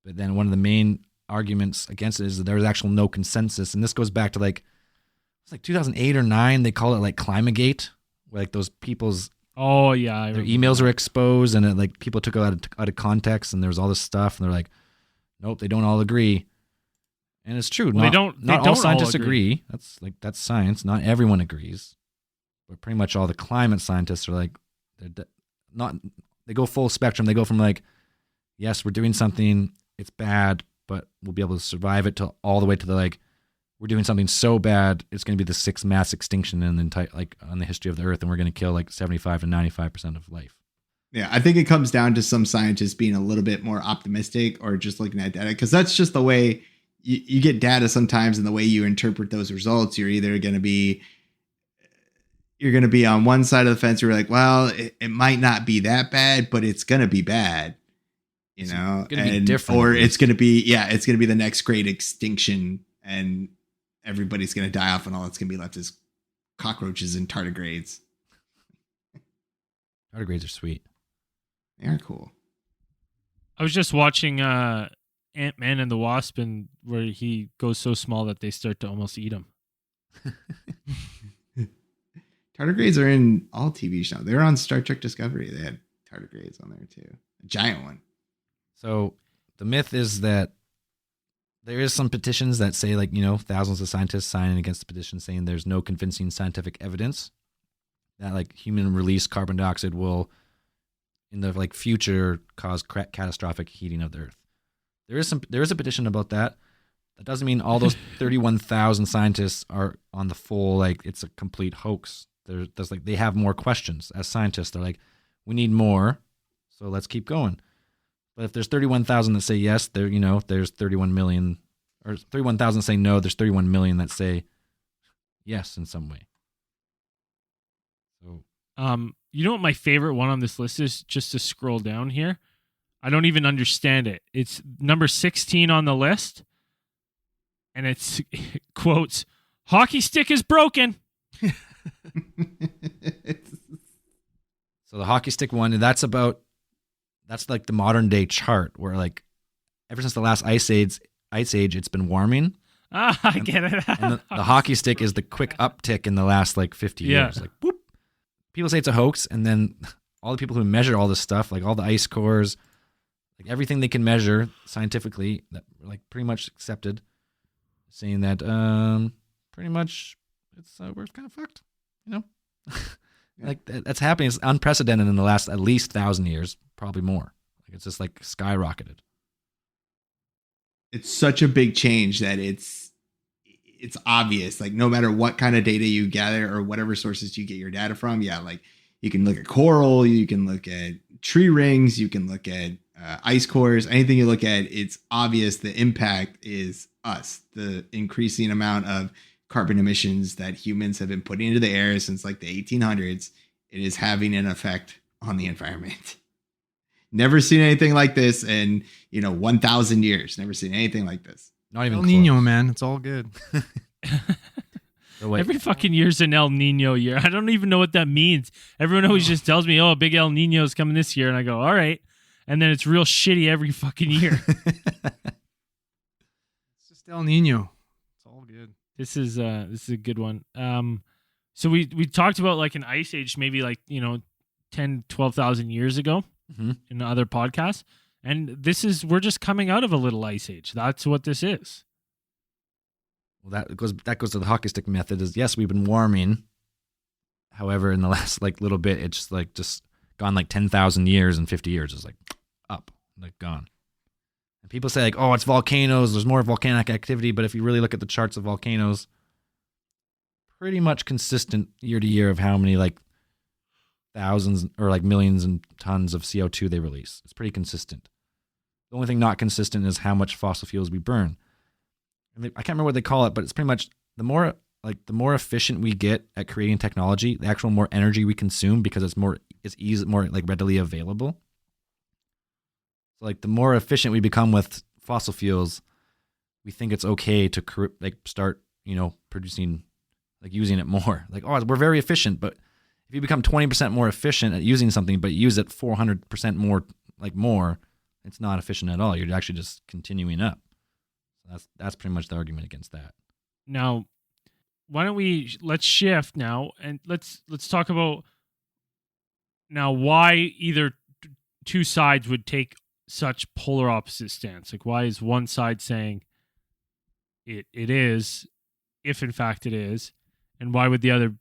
Speaker 5: But then one of the main arguments against it is that there's actually no consensus. And this goes back to it's like 2008 or 2009. They call it like Climategate, where like those people's their emails were exposed, and people took it out of context, and there was all this stuff, and they're like, nope, they don't all agree. And it's true.
Speaker 4: Well,
Speaker 5: not all scientists agree. That's science. Not everyone agrees. But pretty much all the climate scientists are like, they go full spectrum. They go from like, yes, we're doing something, it's bad, but we'll be able to survive it, to all the way to the we're doing something so bad it's going to be the 6th mass extinction in the entire on the history of the earth, and we're going to kill 75 to 95% of life.
Speaker 7: Yeah, I think it comes down to some scientists being a little bit more optimistic or just looking at data, because that's just the way you get data sometimes, and the way you interpret those results. You're either going to be on one side of the fence. You're like, well, it might not be that bad, but it's going to be bad,
Speaker 5: It's going to be different.
Speaker 7: Or it's going to be the next great extinction, and everybody's going to die off, and all that's going to be left is cockroaches and tardigrades.
Speaker 5: Tardigrades are sweet.
Speaker 7: They are cool.
Speaker 4: I was just watching Ant-Man and the Wasp, and where he goes so small that they start to almost eat him.
Speaker 7: Tardigrades are in all TV shows. They're on Star Trek Discovery. They had tardigrades on there too. A giant one.
Speaker 5: So the myth is that there is some petitions that say thousands of scientists signing against the petition saying there's no convincing scientific evidence that human released carbon dioxide will in the future cause catastrophic heating of the earth. There is a petition about that. That doesn't mean all those 31,000 scientists are on the full it's a complete hoax. They have more questions as scientists. They're like, we need more, so let's keep going. But if there's 31,000 that say yes, there's 31 million, or 31,000 say no, there's 31 million that say yes in some way. So,
Speaker 4: you know what my favorite one on this list is? Just to scroll down here. I don't even understand it. It's number 16 on the list, and it quotes, "Hockey stick is broken."
Speaker 5: So the hockey stick one, that's like the modern day chart where ever since the last ice age, it's been warming.
Speaker 4: I get it.
Speaker 5: And the hockey stick is the quick uptick in the last 50 years. Whoop. People say it's a hoax, and then all the people who measure all this stuff, all the ice cores, everything they can measure scientifically, that pretty much accepted, saying that pretty much we're kind of fucked, That's happening. It's unprecedented in the last at least 1,000 years, probably more. Like it's just like skyrocketed.
Speaker 7: It's such a big change that it's obvious. Like no matter what kind of data you gather or whatever sources you get your data from, yeah, like you can look at coral, you can look at tree rings, you can look at ice cores, anything you look at, it's obvious the impact is us, the increasing amount of carbon emissions that humans have been putting into the air since like the 1800s. It is having an effect on the environment. Never seen anything like this in 1,000 years. Never seen anything like this.
Speaker 5: Not even
Speaker 6: El
Speaker 5: close.
Speaker 6: Nino, man. It's all good.
Speaker 4: Every fucking year's an El Nino year. I don't even know what that means. Everyone always just tells me, "Oh, a big El Nino is coming this year," and I go, "All right." And then it's real shitty every fucking year.
Speaker 6: It's just El Nino. It's all good.
Speaker 4: This is a good one. So we talked about like an ice age, maybe like 10, 12,000 years ago in other podcasts, and we're just coming out of a little ice age. That's what this is.
Speaker 5: Well, that goes to the hockey stick method. Is yes, we've been warming. However, in the last like little bit, it's just gone like 10,000 years and 50 years is like up, like gone. And people say like, oh, it's volcanoes. There's more volcanic activity. But if you really look at the charts of volcanoes, pretty much consistent year to year of how many like thousands or like millions and tons of CO2 they release. It's pretty consistent. The only thing not consistent is how much fossil fuels we burn. I can't remember what they call it, but it's pretty much the more efficient we get at creating technology, the actual more energy we consume because it's more like readily available. So like the more efficient we become with fossil fuels, we think it's okay to like start, producing, like using it more. Like, oh, we're very efficient, but if you become 20% more efficient at using something, but you use it 400% more, it's not efficient at all. You're actually just continuing up. That's pretty much the argument against that.
Speaker 4: Now, why don't let's shift now and let's talk about now why either two sides would take such polar opposite stance. Like why is one side saying it is, if in fact it is, and why would the other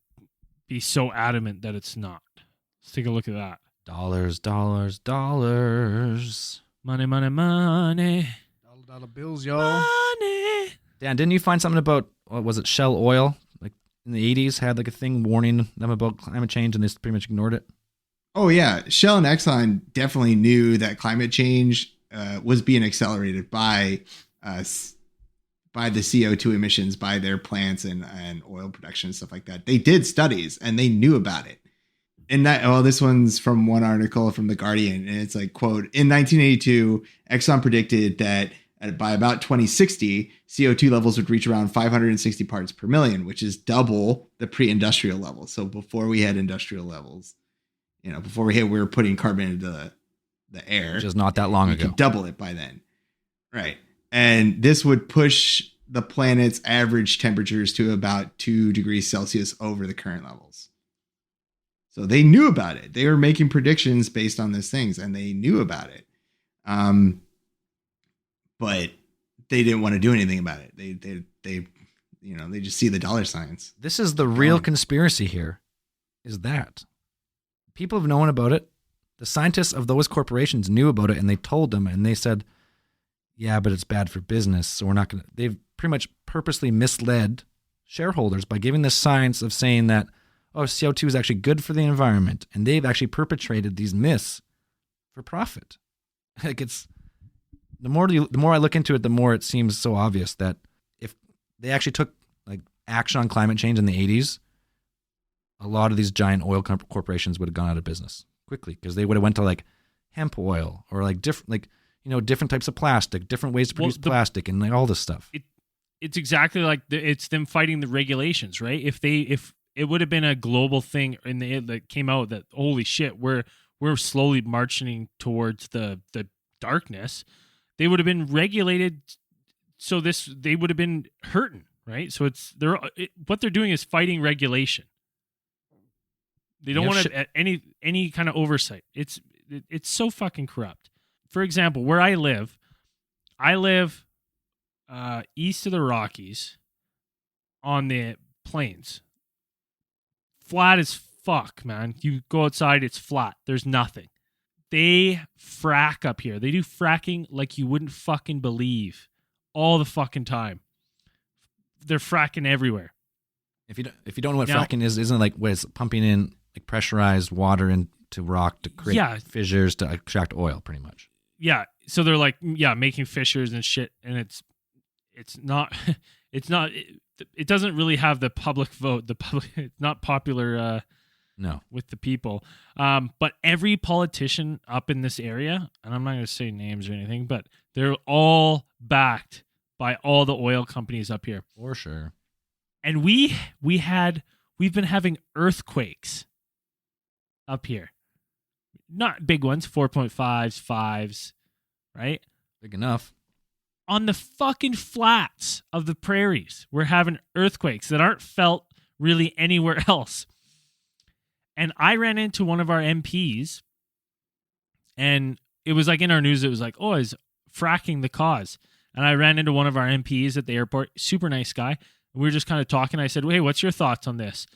Speaker 4: be so adamant that it's not? Let's take a look at that.
Speaker 5: Dollars, dollars, dollars.
Speaker 4: Money, money, money.
Speaker 6: Dollar bills, y'all.
Speaker 4: Money.
Speaker 5: Dan, didn't you find something about, what was it, Shell Oil? Like in the 80s had like a thing warning them about climate change and they pretty much ignored it?
Speaker 7: Oh, yeah. Shell and Exxon definitely knew that climate change was being accelerated by the CO2 emissions by their plants and oil production and stuff like that. They did studies and they knew about it. And this one's from one article from The Guardian. And it's like, quote, in 1982, Exxon predicted that by about 2060, CO2 levels would reach around 560 parts per million, which is double the pre-industrial level. So before we had industrial levels, before we were putting carbon into the air.
Speaker 5: Which is not that long ago.
Speaker 7: You could double it by then. Right. And this would push the planet's average temperatures to about 2 degrees Celsius over the current levels. So they knew about it. They were making predictions based on those things, and they knew about it. But they didn't want to do anything about it. They just see the dollar signs.
Speaker 5: This is the real conspiracy here, is that people have known about it. The scientists of those corporations knew about it, and they told them, and they said, yeah, but it's bad for business, so we're not going to. They've pretty much purposely misled shareholders by giving the science of saying that, oh, CO2 is actually good for the environment, and they've actually perpetrated these myths for profit. Like it's the more I look into it, the more it seems so obvious that if they actually took like action on climate change in the 80s, a lot of these giant oil corporations would have gone out of business quickly because they would have went to like hemp oil or like different types of plastic, different ways to produce plastic, and like all this stuff.
Speaker 4: It's exactly like it's them fighting the regulations, right? If it would have been a global thing and that came out that holy shit, we're slowly marching towards the darkness, they would have been regulated. So they would have been hurting, right? So what they're doing is fighting regulation. They don't want any kind of oversight. It's so fucking corrupt. For example, where I live east of the Rockies on the plains. Flat as fuck, man. You go outside, it's flat. There's nothing. They frack up here. They do fracking like you wouldn't fucking believe all the fucking time. They're fracking everywhere.
Speaker 5: If you don't know what fracking is, isn't it like what is pumping in like pressurized water into rock to create fissures to extract oil, pretty much?
Speaker 4: Yeah. So they're like, making fissures and shit, and it's not it doesn't really have the public vote. It's not popular.
Speaker 5: No,
Speaker 4: with the people. But every politician up in this area, and I'm not going to say names or anything, but they're all backed by all the oil companies up here.
Speaker 5: For sure.
Speaker 4: And we've been having earthquakes up here. Not big ones, 4.5s, 5s, right?
Speaker 5: Big enough.
Speaker 4: On the fucking flats of the prairies, we're having earthquakes that aren't felt really anywhere else. And I ran into one of our MPs, and it was like in our news, it was like, oh, is fracking the cause? And I ran into one of our MPs at the airport, super nice guy. We were just kind of talking. I said, hey, what's your thoughts on this?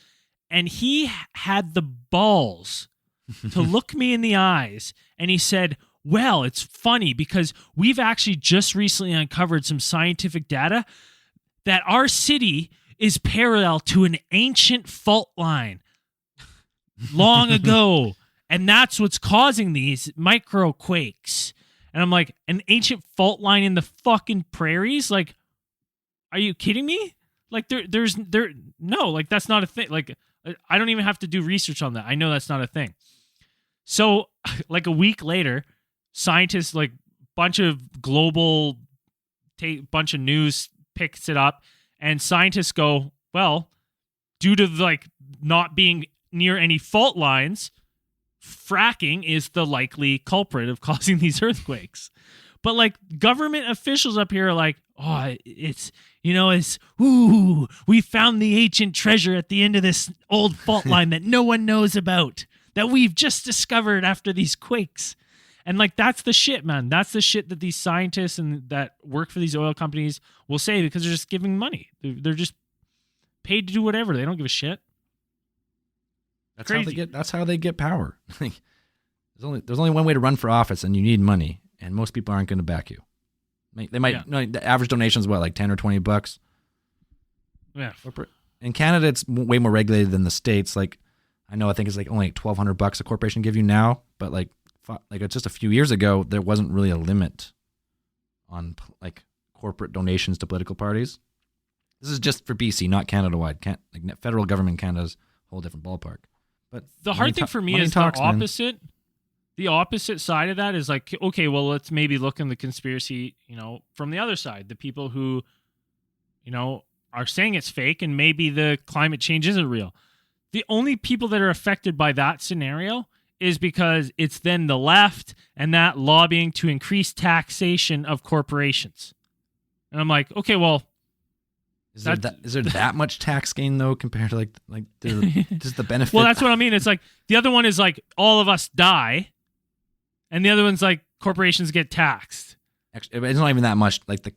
Speaker 4: And he had the balls to look me in the eyes, and he said, well, it's funny because we've actually just recently uncovered some scientific data that our city is parallel to an ancient fault line long ago, and that's what's causing these microquakes. And I'm like, an ancient fault line in the fucking prairies? Like, are you kidding me? Like, no, like, that's not a thing. Like, I don't even have to do research on that. I know that's not a thing. So, like, a week later, scientists, like, bunch of news picks it up, and scientists go, well, due to, like, not being near any fault lines, fracking is the likely culprit of causing these earthquakes. But like government officials up here are like, oh, we found the ancient treasure at the end of this old fault line that no one knows about, that we've just discovered after these quakes. And like, that's the shit, man. That's the shit that these scientists and that work for these oil companies will say because they're just giving money. They're just paid to do whatever. They don't give a shit.
Speaker 5: That's how they get power. There's only one way to run for office, and you need money, and most people aren't going to back you. They might. The average donation is what, like $10 or $20?
Speaker 4: Yeah.
Speaker 5: In Canada, it's way more regulated than the States. Like, I think it's like only like $1,200 a corporation give you now, but like it's just a few years ago, there wasn't really a limit on like corporate donations to political parties. This is just for BC, not Canada-wide. Like federal government in Canada's a whole different ballpark. But
Speaker 4: the hard thing for me is the opposite. Man. The opposite side of that is like, okay, well, let's maybe look in the conspiracy, from the other side. The people who, are saying it's fake and maybe the climate change isn't real. The only people that are affected by that scenario is because it's then the left and that lobbying to increase taxation of corporations. And I'm like, okay, well, is
Speaker 5: there that much tax gain though compared to like just the benefit?
Speaker 4: Well, that's what I mean. It's like the other one is like all of us die, and the other one's like corporations get taxed.
Speaker 5: Actually, it's not even that much. Like the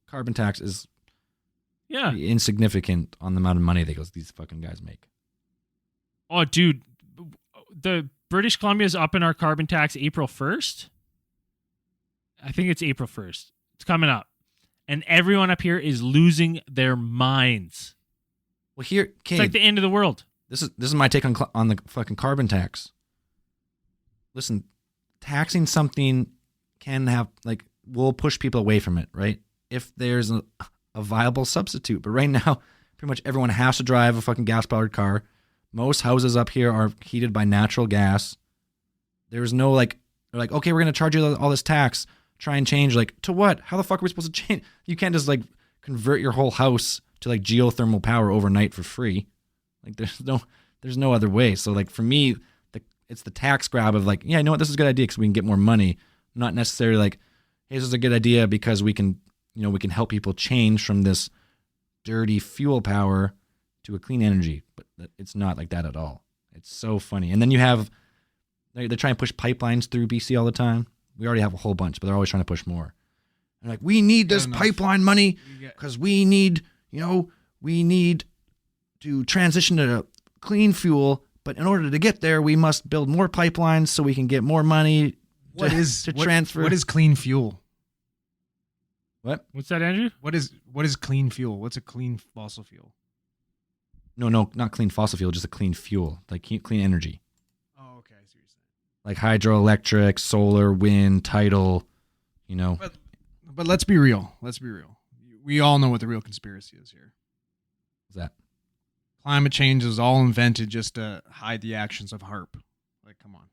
Speaker 5: carbon tax is pretty insignificant on the amount of money these fucking guys make.
Speaker 4: Oh, dude, the British Columbia is up in our carbon tax April 1st. I think it's April 1st. It's coming up. And everyone up here is losing their minds.
Speaker 5: Well, here,
Speaker 4: it's like the end of the world.
Speaker 5: This is my take on the fucking carbon tax. Listen, taxing something will push people away from it, right? If there's a viable substitute. But right now, pretty much everyone has to drive a fucking gas-powered car. Most houses up here are heated by natural gas. There's no they're like, okay, we're going to charge you all this tax. Try and change, to what? How the fuck are we supposed to change? You can't just convert your whole house to geothermal power overnight for free. There's no other way. So for me, it's the tax grab of you know what, this is a good idea because we can get more money. Not necessarily hey, this is a good idea because we can help people change from this dirty fuel power to a clean energy. But it's not like that at all. It's so funny. And then you have they're trying to push pipelines through BC all the time. We already have a whole bunch, but they're always trying to push more. And we need this pipeline money because we need to transition to clean fuel. But in order to get there, we must build more pipelines so we can get more money transfer.
Speaker 6: What is clean fuel?
Speaker 4: What's that, Andrew?
Speaker 6: What is clean fuel? What's a clean fossil fuel?
Speaker 5: No, not clean fossil fuel, just a clean fuel, like clean energy.
Speaker 6: Oh, okay. I see what you're saying.
Speaker 5: Like hydroelectric, solar, wind, tidal,
Speaker 6: But let's be real. We all know what the real conspiracy is here.
Speaker 5: What's that?
Speaker 6: Climate change is all invented just to hide the actions of HAARP. Like, come on.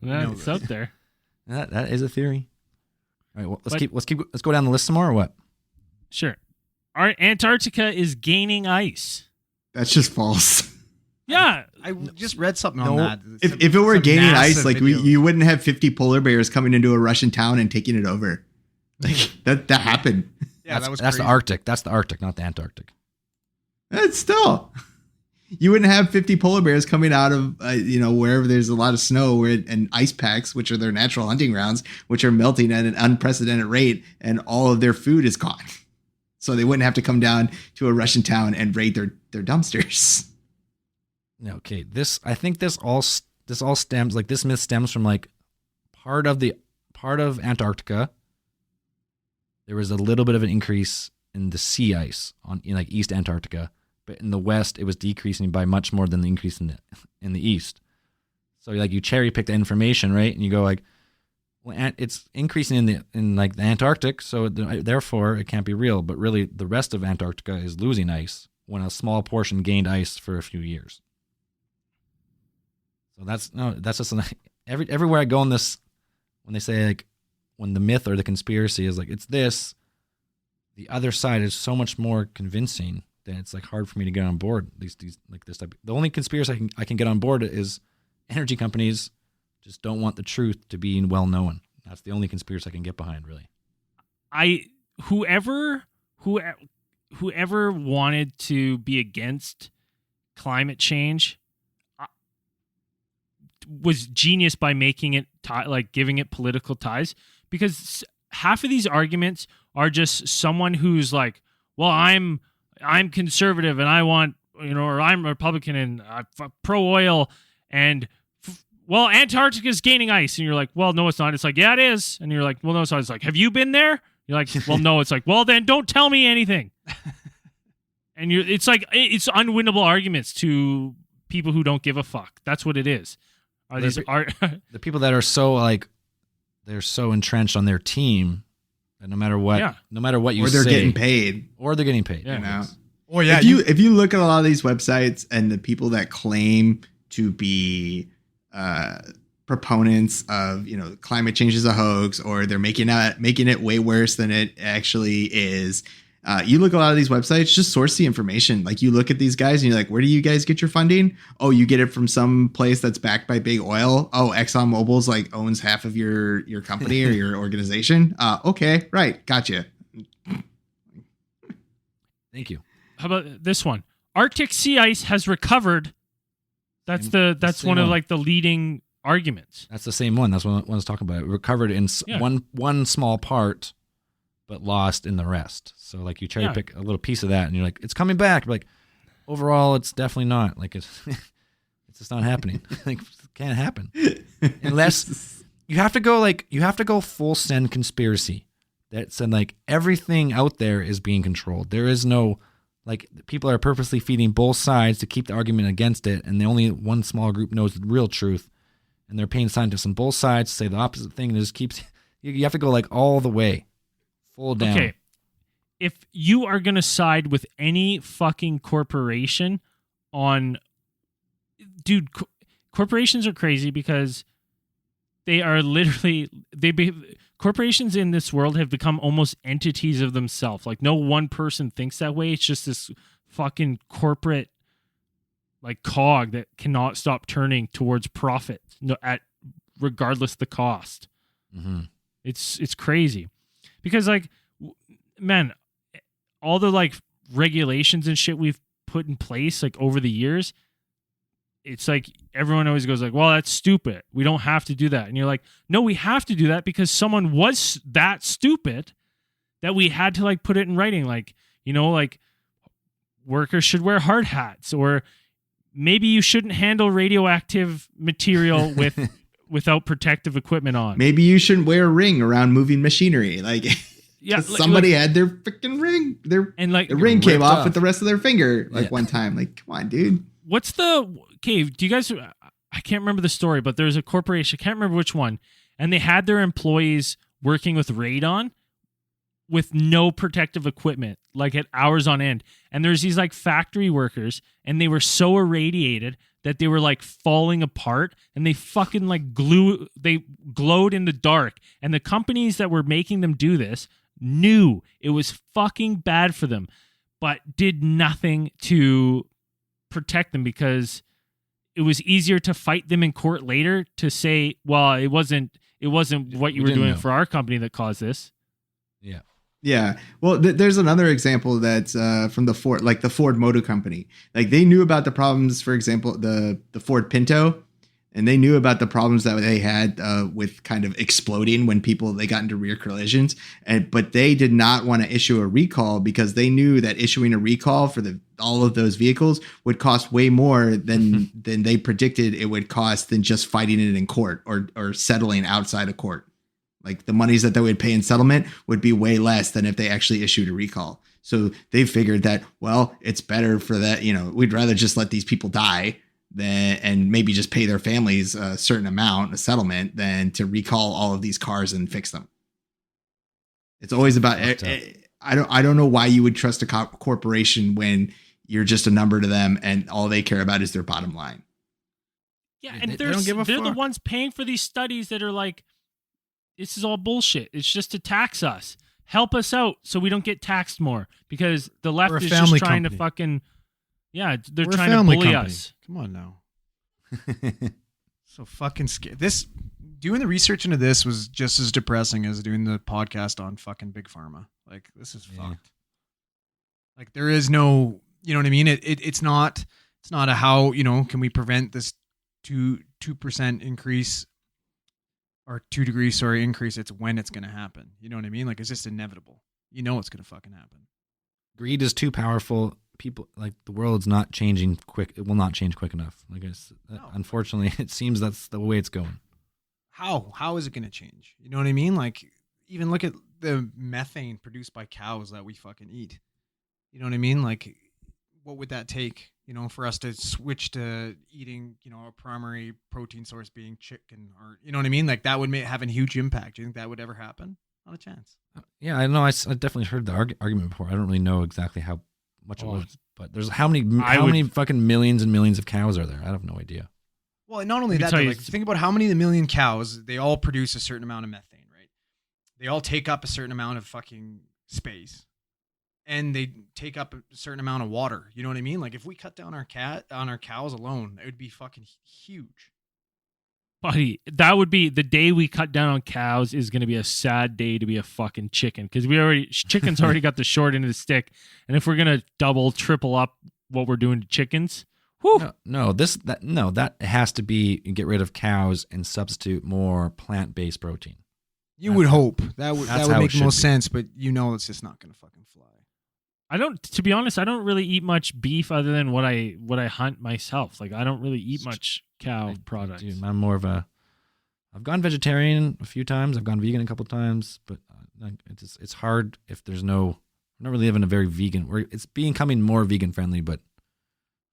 Speaker 4: It's out there.
Speaker 5: That is a theory. All right, well, let's go down the list some more, or what?
Speaker 4: Sure. Our Antarctica is gaining ice.
Speaker 7: That's just false.
Speaker 4: Yeah.
Speaker 6: I just read something on that.
Speaker 7: If it were
Speaker 6: Some
Speaker 7: gaining
Speaker 6: NASA
Speaker 7: ice, like
Speaker 6: video.
Speaker 7: you wouldn't have 50 polar bears coming into a Russian town and taking it over. Like that happened.
Speaker 6: Yeah, that was
Speaker 5: that's the
Speaker 6: crazy.
Speaker 5: Arctic. That's the Arctic, not the Antarctic.
Speaker 7: It's still, you wouldn't have 50 polar bears coming out of wherever there's a lot of snow and ice packs, which are their natural hunting grounds, which are melting at an unprecedented rate, and all of their food is gone. So they wouldn't have to come down to a Russian town and raid their dumpsters.
Speaker 5: Okay, I think this all stems, like, this myth stems from like part of Antarctica. There was a little bit of an increase in the sea ice in like East Antarctica, but in the West it was decreasing by much more than the increase in the East. So like you cherry pick the information, right? And you go like, well, it's increasing in the Antarctic, so therefore it can't be real. But really, the rest of Antarctica is losing ice when a small portion gained ice for a few years. So that's just everywhere I go in this, when they say like, when the myth or the conspiracy is like, it's this, the other side is so much more convincing that it's like hard for me to get on board. These like this type. The only conspiracy I can get on board is energy companies just don't want the truth to be well known. That's the only conspiracy I can get behind, really.
Speaker 4: Whoever wanted to be against climate change was genius by making it giving it political ties, because half of these arguments are just someone who's like, well, I'm conservative and I want, or I'm Republican and I'm pro oil, and well, Antarctica is gaining ice, and you're like, well, no, it's not. It's like, yeah, it is, and you're like, well, no, it's not. It's like, have you been there? You're like, well, no. It's like, well, then don't tell me anything. And it's like, it's unwinnable arguments to people who don't give a fuck. That's what it is.
Speaker 5: The people that are so like, they're so entrenched on their team that no matter what you say,
Speaker 7: or they're getting paid,
Speaker 5: Yeah.
Speaker 7: You know?
Speaker 6: Oh yeah.
Speaker 7: If you look at a lot of these websites and the people that claim to be proponents of climate change is a hoax, or they're making it way worse than it actually is. You look at a lot of these websites, just source the information. Like, you look at these guys and you're like, where do you guys get your funding? Oh, you get it from some place that's backed by big oil. Oh, ExxonMobil's like owns half of your company or your organization. Okay, right, gotcha.
Speaker 5: Thank you.
Speaker 4: How about this one? Arctic sea ice has recovered. That's one of like the leading arguments.
Speaker 5: That's the same one. That's what I was talking about. It recovered in one small part, but lost in the rest. So like you cherry pick a little piece of that, and you're like, it's coming back. But like, overall, it's definitely not. Like it's just not happening. Like, it can't happen unless you have to go full send conspiracy. That said, like, everything out there is being controlled. There is no, like, people are purposely feeding both sides to keep the argument against it, and the only one small group knows the real truth, and they're paying scientists on both sides to say the opposite thing, and it just keeps. You have to go like all the way, full down.
Speaker 4: Okay, if you are gonna side with any fucking corporation on, dude, corporations are crazy because they are literally corporations in this world have become almost entities of themselves. Like, no one person thinks that way. It's just this fucking corporate like cog that cannot stop turning towards profit regardless the cost.
Speaker 5: Mm-hmm.
Speaker 4: It's crazy because, like, man, all the like regulations and shit we've put in place like over the years, it's like everyone always goes like, well, that's stupid. We don't have to do that. And you're like, no, we have to do that because someone was that stupid that we had to like put it in writing. Like, like workers should wear hard hats, or maybe you shouldn't handle radioactive material with without protective equipment on.
Speaker 7: Maybe you shouldn't wear a ring around moving machinery. Like,
Speaker 4: Yeah,
Speaker 7: somebody had their freaking ring. The ring came off with the rest of their finger one time. Like, come on, dude.
Speaker 4: What's the cave? Do you guys? I can't remember the story, but there's a corporation. I can't remember which one, and they had their employees working with radon with no protective equipment, like at hours on end. And there's these like factory workers, and they were so irradiated that they were like falling apart, and they fucking like glowed in the dark. And the companies that were making them do this knew it was fucking bad for them, but did nothing to protect them, because it was easier to fight them in court later to say, well, it wasn't what you were doing for our company that caused this.
Speaker 5: Yeah.
Speaker 7: Yeah. Well, there's another example that's from the Ford Motor Company. Like, they knew about the problems, for example, the Ford Pinto, and they knew about the problems that they had with kind of exploding when they got into rear collisions. But they did not want to issue a recall, because they knew that issuing a recall for all of those vehicles would cost way more than they predicted it would cost than just fighting it in court or settling outside of court. Like, the monies that they would pay in settlement would be way less than if they actually issued a recall. So they figured that, well, it's better for that. We'd rather just let these people die and maybe just pay their families a certain amount, a settlement, than to recall all of these cars and fix them. It's always about, I don't know why you would trust a corporation when you're just a number to them and all they care about is their bottom line.
Speaker 4: Yeah. And they're the ones paying for these studies that are like, this is all bullshit. It's just to tax us. Help us out so we don't get taxed more, because the left is just trying to fucking, they're trying to bully us.
Speaker 6: Come on now. So fucking scared. Doing the research into this was just as depressing as doing the podcast on fucking Big Pharma. Like, this is fucked. Like, there is no, you know what I mean? It's not a how, can we prevent this 2% increase or 2 degrees, increase. It's when it's going to happen. You know what I mean? Like, it's just inevitable. It's going to fucking happen.
Speaker 5: Greed is too powerful. People, like, the world's not changing quick. It will not change quick enough. Unfortunately, it seems that's the way it's going.
Speaker 6: How is it going to change? You know what I mean? Like, even look at the methane produced by cows that we fucking eat. You know what I mean? Like, what would that take, for us to switch to eating, a primary protein source being chicken, or, you know what I mean? Like, that would have a huge impact. Do you think that would ever happen? Not a chance.
Speaker 5: Yeah, I know. I definitely heard the argument before. I don't really know exactly how much it was, but there's how many fucking millions and millions of cows are there? I have no idea.
Speaker 6: Well, and not only that, like, think about how many of the million cows, they all produce a certain amount of methane, right? They all take up a certain amount of fucking space, and they take up a certain amount of water. You know what I mean? Like, if we cut down on our cows alone, it would be fucking huge.
Speaker 4: Buddy, that would be the day we cut down on cows is going to be a sad day to be a fucking chicken, because chicken's already got the short end of the stick, and if we're going to triple up what we're doing to chickens, whew.
Speaker 5: That has to be get rid of cows and substitute more plant-based protein.
Speaker 6: You would hope that would make the most sense, but it's just not going to fucking fly.
Speaker 4: To be honest, I don't really eat much beef other than what I hunt myself. Like, I don't really eat much cow products.
Speaker 5: Dude, I'm more of I've gone vegetarian a few times. I've gone vegan a couple times, but it's hard if we're not really living a very vegan. It's becoming more vegan friendly, but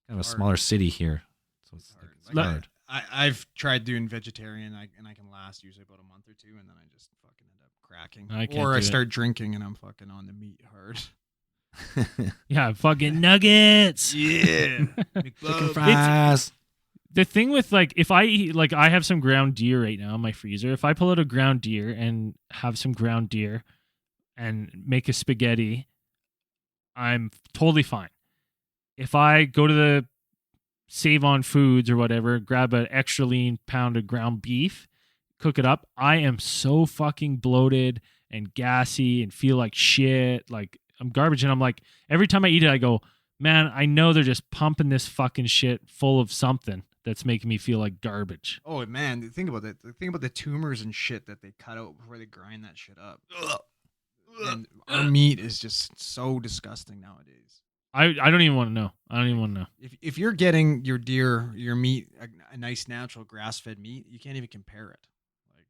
Speaker 5: kind of a smaller city here, so it's hard.
Speaker 6: I've tried doing vegetarian, and I can last usually about a month or two, and then I just fucking end up cracking. I start drinking, and I'm fucking on the meat hard.
Speaker 4: Yeah, fucking nuggets.
Speaker 6: Yeah,
Speaker 5: chicken fries.
Speaker 4: The thing with, like, if I eat, like, I have some ground deer right now in my freezer. If I pull out a ground deer and have some ground deer and make a spaghetti, I'm totally fine. If I go to the Save On Foods or whatever, grab an extra lean pound of ground beef, cook it up, I am so fucking bloated and gassy and feel like shit. Like, I'm garbage. And I'm like, every time I eat it, I go, man, I know they're just pumping this fucking shit full of something that's making me feel like garbage.
Speaker 6: Oh, man, think about that. Think about the tumors and shit that they cut out before they grind that shit up. And our meat is just so disgusting nowadays.
Speaker 4: I don't even want to know. I don't even want to know.
Speaker 6: If you're getting your deer, your meat, a nice natural grass-fed meat, you can't even compare it. Like,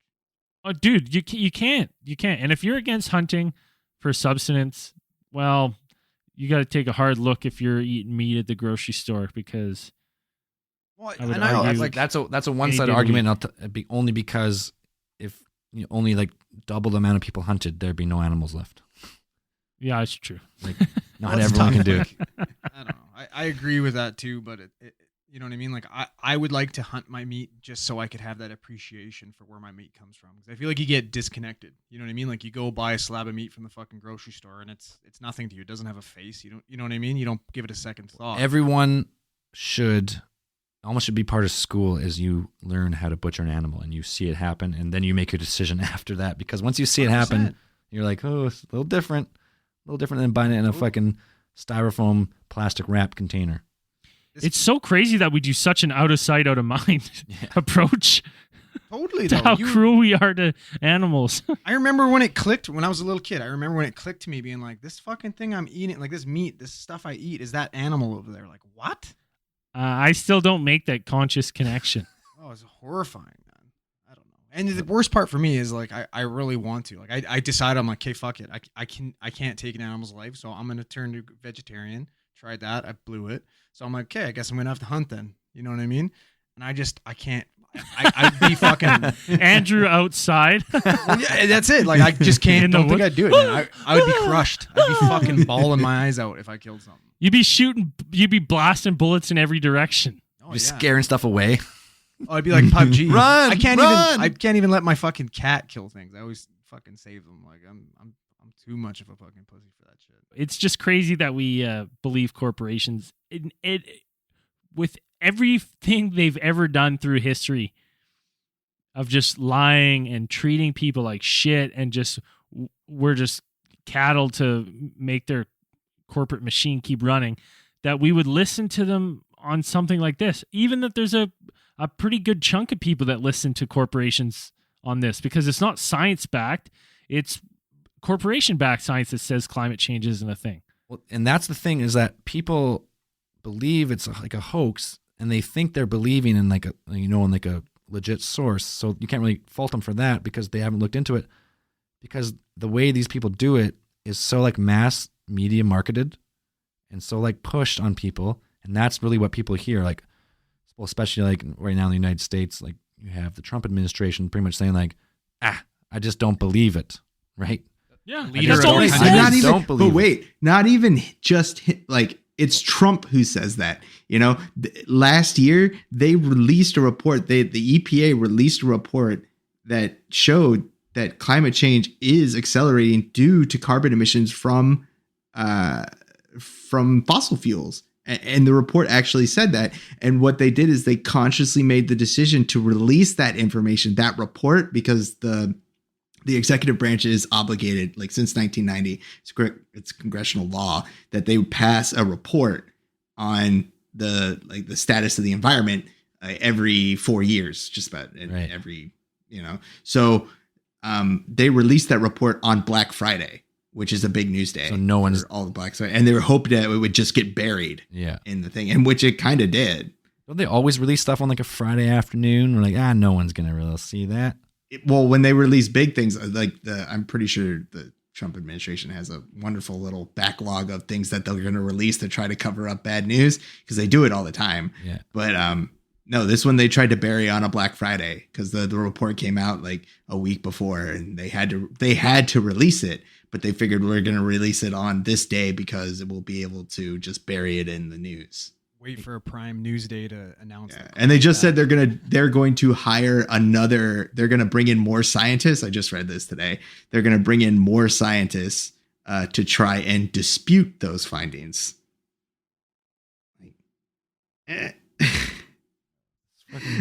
Speaker 4: oh, dude, you can't. And if you're against hunting for subsistence, well, you got to take a hard look if you're eating meat at the grocery store, because
Speaker 6: well,
Speaker 4: I would
Speaker 6: and I
Speaker 4: argue
Speaker 6: like
Speaker 5: that's a
Speaker 4: any
Speaker 5: one-sided
Speaker 4: day of the
Speaker 5: argument. Only because if only like double the amount of people hunted, there'd be no animals left.
Speaker 4: yeah, it's true.
Speaker 5: Like not
Speaker 6: Well, it's
Speaker 5: everyone can
Speaker 6: tough,
Speaker 5: do it.
Speaker 6: like, I don't know. I agree with that too, but it you know what I mean? Like I would like to hunt my meat just so I could have that appreciation for where my meat comes from. Because I feel like you get disconnected. You know what I mean? Like you go buy a slab of meat from the fucking grocery store and it's nothing to you. It doesn't have a face. You know what I mean? You don't give it a second thought.
Speaker 5: Everyone should be part of school as you learn how to butcher an animal and you see it happen, and then you make a decision after that. Because once you see it happen,
Speaker 6: 100%.
Speaker 5: you're like, oh, it's a little different than buying it in a fucking styrofoam plastic wrap container.
Speaker 4: It's so crazy that we do such an out of sight, out of mind approach
Speaker 6: Totally
Speaker 4: to
Speaker 6: though.
Speaker 4: how cruel we are to animals.
Speaker 6: I remember when it clicked when I was a little kid. I remember when it clicked to me being like, this fucking thing I'm eating, like this meat, this stuff I eat, is that animal over there? Like, what?
Speaker 4: I still don't make that conscious connection.
Speaker 6: Oh, it's horrifying, man. I don't know. And the worst part for me is like I really want to. Like I decided I'm like, okay, fuck it. I can't take an animal's life, so I'm gonna turn to vegetarian. Tried that, I blew it. So I'm like, okay, I guess I'm gonna have to hunt then. You know what I mean? And I can't. I'd be fucking
Speaker 4: Andrew outside.
Speaker 6: well, yeah, that's it. Like I just can't.
Speaker 4: In the
Speaker 6: Don't think
Speaker 4: woods.
Speaker 6: I'd do it. Man. I would be crushed. I'd be fucking bawling my eyes out if I killed something.
Speaker 4: You'd be blasting bullets in every direction.
Speaker 6: Oh,
Speaker 5: You're scaring stuff away.
Speaker 6: Oh, I'd be like PUBG.
Speaker 5: Run,
Speaker 6: I can't
Speaker 5: run!
Speaker 6: I can't even let my fucking cat kill things. I always fucking save them. Like I'm too much of a fucking pussy for that shit.
Speaker 4: It's just crazy that we believe corporations with everything they've ever done through history of just lying and treating people like shit, and just we're just cattle to make their corporate machine keep running, that we would listen to them on something like this. Even that there's a pretty good chunk of people that listen to corporations on this, because it's not science backed, it's corporation backed science that says climate change isn't a thing.
Speaker 5: Well, and that's the thing, is that people believe it's like a hoax, and they think they're believing in like a legit source. So you can't really fault them for that, because they haven't looked into it. Because the way these people do it is so like mass media marketed and so like pushed on people, and that's really what people hear. Like, well, especially like right now in the United States, like you have the Trump administration pretty much saying like, I just don't believe it, right?
Speaker 4: Yeah,
Speaker 6: Leader
Speaker 4: that's
Speaker 6: of
Speaker 4: all
Speaker 6: the
Speaker 4: he
Speaker 6: country.
Speaker 4: says.
Speaker 7: Not even,
Speaker 5: don't believe
Speaker 7: but wait, not even just like it's Trump who says that. You know, last year they released a report. The EPA released a report that showed that climate change is accelerating due to carbon emissions from fossil fuels. And the report actually said that. And what they did is they consciously made the decision to release that information, that report, because the executive branch is obligated, like since 1990, it's congressional law that they would pass a report on the status of the environment every 4 years, just about
Speaker 5: Right.
Speaker 7: every, So they released that report on Black Friday, which is a big news day.
Speaker 5: So no one's-
Speaker 7: for all the Black Friday, and they were hoping that it would just get buried
Speaker 5: Yeah.
Speaker 7: in the thing, and which it kind of did.
Speaker 5: Don't they always release stuff on like a Friday afternoon? We're like, no one's gonna really see that.
Speaker 7: Well, when they release big things, I'm pretty sure the Trump administration has a wonderful little backlog of things that they're going to release to try to cover up bad news, because they do it all the time.
Speaker 5: Yeah.
Speaker 7: But no, this one they tried to bury on a Black Friday, because the report came out like a week before, and they had to release it, but they figured we're going to release it on this day because it will be able to just bury it in the news.
Speaker 6: Wait for a prime news day to announce
Speaker 7: Yeah.
Speaker 6: it.
Speaker 7: And they just said they're going to hire they're going to bring in more scientists. I just read this today. They're going to bring in more scientists to try and dispute those findings.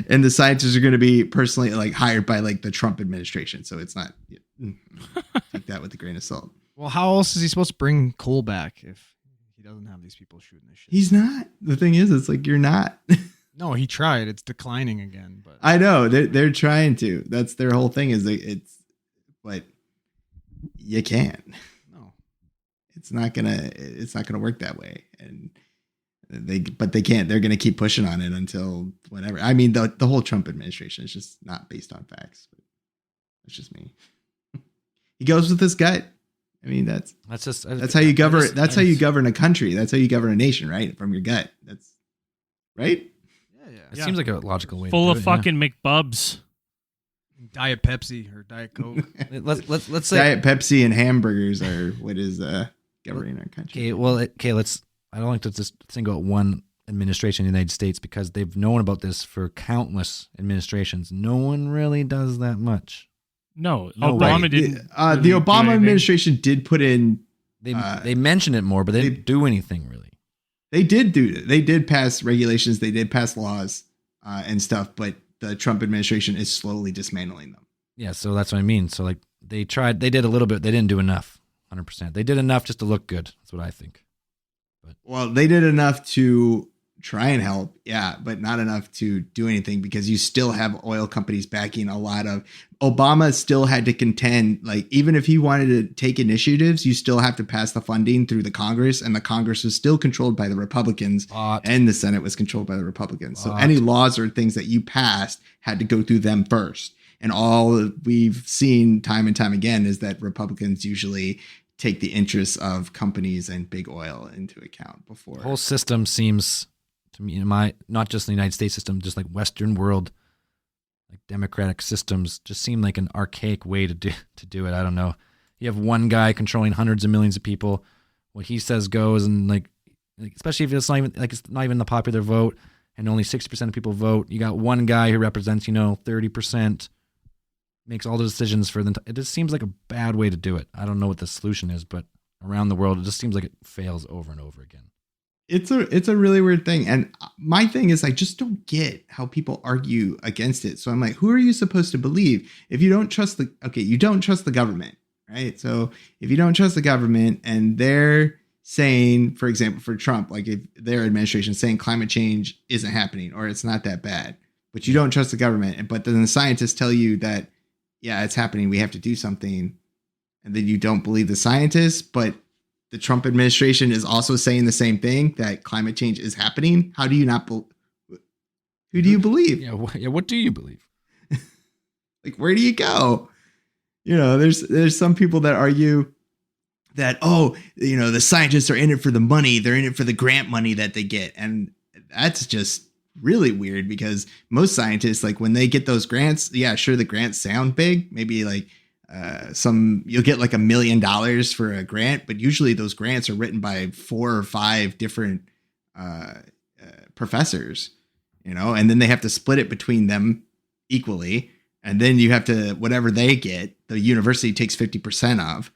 Speaker 7: And the scientists are going to be personally like hired by like the Trump administration. So it's not, take that with a grain of salt.
Speaker 6: Well, how else is he supposed to bring coal back if he doesn't have these people shooting this shit?
Speaker 7: He's not. The thing is, it's like, you're not.
Speaker 6: No, he tried. It's declining again. But
Speaker 7: I know they're trying to. That's their whole thing, is but you can't.
Speaker 6: no.
Speaker 7: It's not gonna work that way. And But they can't. They're going to keep pushing on it until whatever. I mean, the whole Trump administration is just not based on facts. But that's just me. He goes with his gut. I mean, that's how you govern. That's how you govern a country. That's how you govern a nation, right? From your gut. That's right.
Speaker 5: It seems like a logical way.
Speaker 4: Full
Speaker 5: to
Speaker 4: of fucking McBubs.
Speaker 6: Diet Pepsi or Diet Coke.
Speaker 5: let's say
Speaker 7: Diet Pepsi and hamburgers are what is governing our country.
Speaker 5: Let's. I don't like to just single out one administration in the United States because they've known about this for countless administrations. No one really does that much.
Speaker 4: No, Obama didn't.
Speaker 7: The Obama administration did put in.
Speaker 5: They mentioned it more, but they didn't do anything really.
Speaker 7: They did pass regulations. They did pass laws and stuff, but the Trump administration is slowly dismantling them.
Speaker 5: Yeah, so that's what I mean. So like they did a little bit. They didn't do enough. 100%. They did enough just to look good. That's what I think.
Speaker 7: Well, they did enough to try and help, yeah, but not enough to do anything because you still have oil companies backing a lot of. Obama still had to contend, like even if he wanted to take initiatives, you still have to pass the funding through the Congress, and the Congress was still controlled by the Republicans, and the Senate was controlled by the Republicans. So any laws or things that you passed had to go through them first. And all we've seen time and time again is that Republicans usually take the interests of companies and big oil into account before.
Speaker 5: The whole system seems to me, not just the United States system, just like Western world, like democratic systems, just seem like an archaic way to do it. I don't know. You have one guy controlling hundreds of millions of people. What he says goes, and like especially if it's not even the popular vote, and only 60% of people vote. You got one guy who represents 30%. Makes all the decisions for them. It just seems like a bad way to do it. I don't know what the solution is, but around the world, it just seems like it fails over and over again.
Speaker 7: It's a really weird thing. And my thing is I just don't get how people argue against it. So I'm like, who are you supposed to believe? If you don't trust you don't trust the government, right? So if you don't trust the government and they're saying, for example, for Trump, like if their administration is saying climate change isn't happening or it's not that bad, but you don't trust the government. But then the scientists tell you that, yeah, it's happening. We have to do something. And then you don't believe the scientists, but the Trump administration is also saying the same thing, that climate change is happening. How do you not who do you believe?
Speaker 5: Yeah. What do you believe?
Speaker 7: Like, where do you go? There's some people that argue that, the scientists are in it for the money. They're in it for the grant money that they get. And that's just really weird because most scientists, like when they get those grants, yeah, sure, the grants sound big. Maybe like you'll get like $1 million for a grant, but usually those grants are written by 4 or 5 different professors, and then they have to split it between them equally. And then you have to, whatever they get, the university takes 50% of,